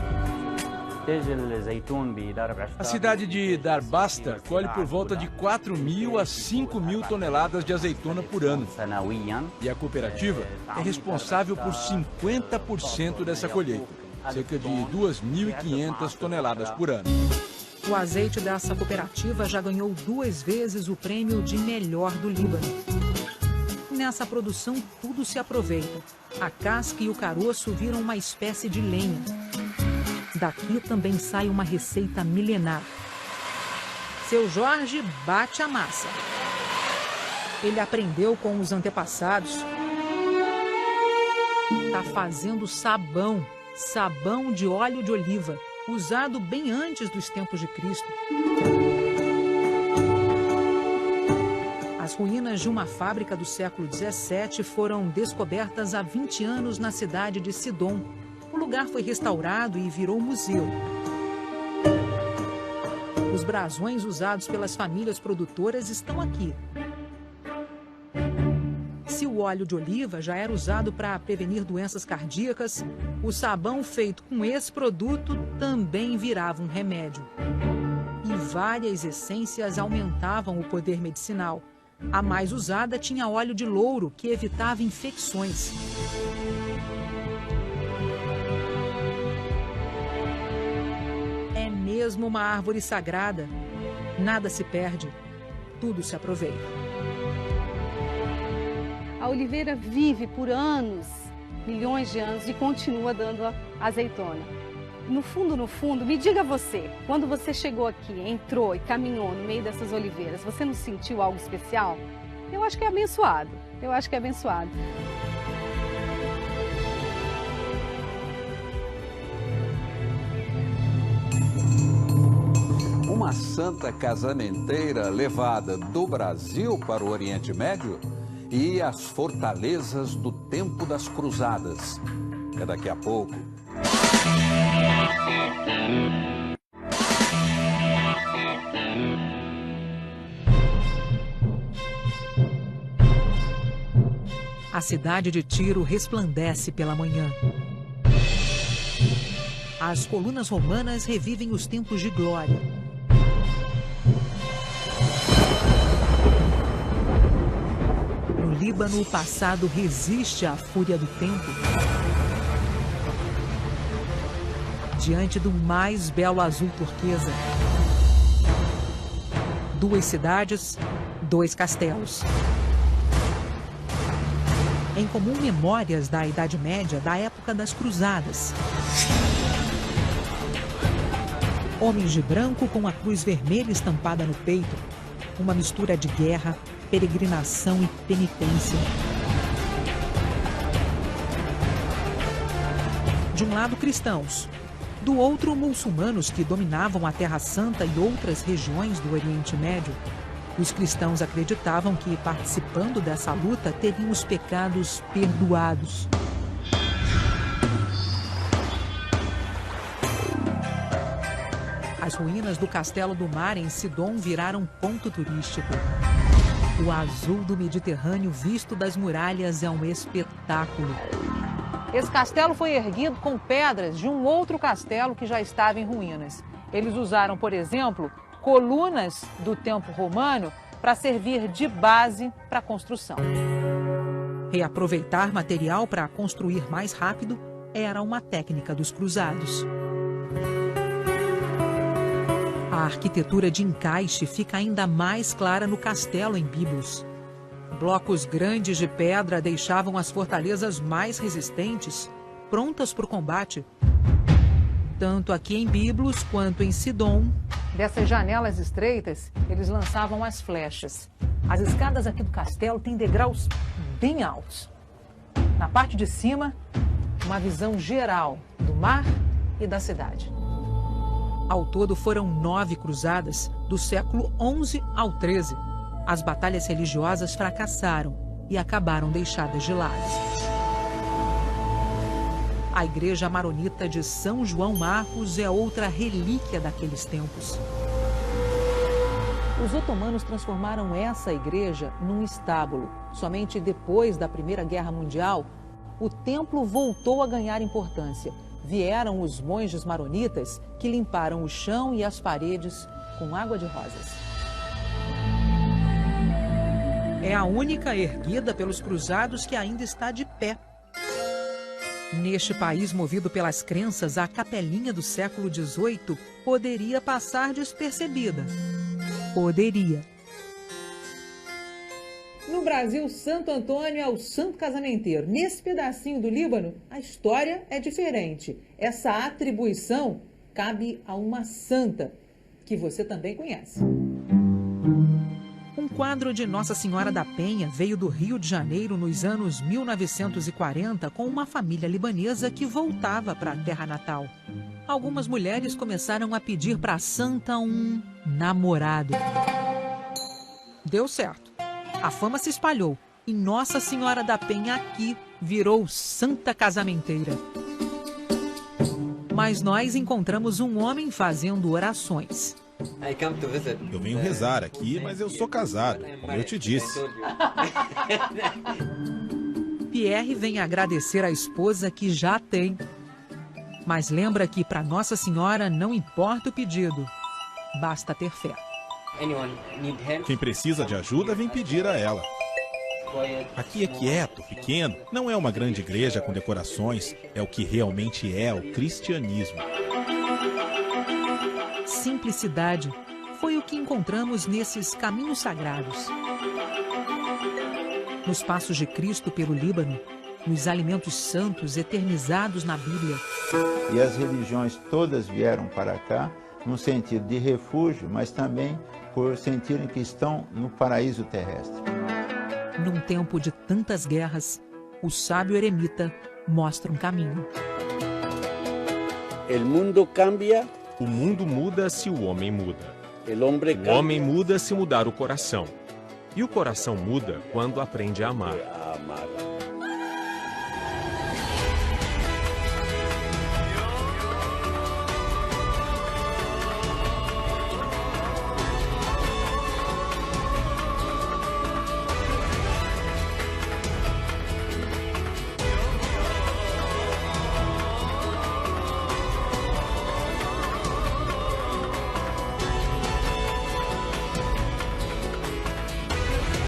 A cidade de Darbastar colhe por volta de 4.000 a 5.000 toneladas de azeitona por ano. E a cooperativa é responsável por 50% dessa colheita, cerca de 2.500 toneladas por ano. O azeite dessa cooperativa já ganhou 2 vezes o prêmio de melhor do Líbano. Nessa produção, tudo se aproveita. A casca e o caroço viram uma espécie de lenha. Daqui também sai uma receita milenar. Seu Jorge bate a massa. Ele aprendeu com os antepassados. Está fazendo sabão de óleo de oliva, usado bem antes dos tempos de Cristo. As ruínas de uma fábrica do século XVII foram descobertas há 20 anos na cidade de Sidom. O lugar foi restaurado e virou museu. Os brasões usados pelas famílias produtoras estão aqui. Se o óleo de oliva já era usado para prevenir doenças cardíacas, o sabão feito com esse produto também virava um remédio. E várias essências aumentavam o poder medicinal. A mais usada tinha óleo de louro, que evitava infecções. É mesmo uma árvore sagrada. Nada se perde, tudo se aproveita. A oliveira vive por anos, milhões de anos, e continua dando azeitona. No fundo, me diga você, quando você chegou aqui, entrou e caminhou no meio dessas oliveiras, você não sentiu algo especial? Eu acho que é abençoado, eu acho que é abençoado. Uma santa casamenteira levada do Brasil para o Oriente Médio e as fortalezas do tempo das cruzadas. É daqui a pouco. A cidade de Tiro resplandece pela manhã. As colunas romanas revivem os tempos de glória. No Líbano, o passado resiste à fúria do tempo. Diante do mais belo azul turquesa. 2 cidades, 2 castelos. Em comum, memórias da Idade Média, da época das Cruzadas. Homens de branco com a cruz vermelha estampada no peito. Uma mistura de guerra, peregrinação e penitência. De um lado, cristãos. Do outro, muçulmanos que dominavam a Terra Santa e outras regiões do Oriente Médio. Os cristãos acreditavam que, participando dessa luta, teriam os pecados perdoados. As ruínas do Castelo do Mar, em Sidom, viraram ponto turístico. O azul do Mediterrâneo visto das muralhas é um espetáculo. Esse castelo foi erguido com pedras de um outro castelo que já estava em ruínas. Eles usaram, por exemplo, colunas do tempo romano para servir de base para a construção. Reaproveitar material para construir mais rápido era uma técnica dos cruzados. A arquitetura de encaixe fica ainda mais clara no castelo em Biblos. Blocos grandes de pedra deixavam as fortalezas mais resistentes, prontas para o combate. Tanto aqui em Biblos quanto em Sidom. Dessas janelas estreitas, eles lançavam as flechas. As escadas aqui do castelo têm degraus bem altos. Na parte de cima, uma visão geral do mar e da cidade. Ao todo foram 9 cruzadas, do século XI ao XIII. As batalhas religiosas fracassaram e acabaram deixadas de lado. A igreja maronita de São João Marcos é outra relíquia daqueles tempos. Os otomanos transformaram essa igreja num estábulo. Somente depois da Primeira Guerra Mundial, o templo voltou a ganhar importância. Vieram os monges maronitas que limparam o chão e as paredes com água de rosas. É a única erguida pelos cruzados que ainda está de pé. Neste país movido pelas crenças, a capelinha do século XVIII poderia passar despercebida. Poderia. No Brasil, Santo Antônio é o santo casamenteiro. Nesse pedacinho do Líbano, a história é diferente. Essa atribuição cabe a uma santa, que você também conhece. Um quadro de Nossa Senhora da Penha veio do Rio de Janeiro nos anos 1940 com uma família libanesa que voltava para a terra natal. Algumas mulheres começaram a pedir para a santa um namorado. Deu certo. A fama se espalhou e Nossa Senhora da Penha aqui virou santa casamenteira. Mas nós encontramos um homem fazendo orações. Eu venho rezar aqui, mas eu sou casado, como eu te disse. Pierre vem agradecer a esposa que já tem. Mas lembra que para Nossa Senhora não importa o pedido, basta ter fé. Quem precisa de ajuda vem pedir a ela. Aqui é quieto, pequeno, não é uma grande igreja com decorações, é o que realmente é o cristianismo. Simplicidade foi o que encontramos nesses caminhos sagrados. Nos passos de Cristo pelo Líbano, nos alimentos santos eternizados na Bíblia. E as religiões todas vieram para cá num sentido de refúgio, mas também por sentirem que estão no paraíso terrestre. Num tempo de tantas guerras, o sábio eremita mostra um caminho. O mundo muda se o homem muda. O homem muda se mudar o coração. E o coração muda quando aprende a amar.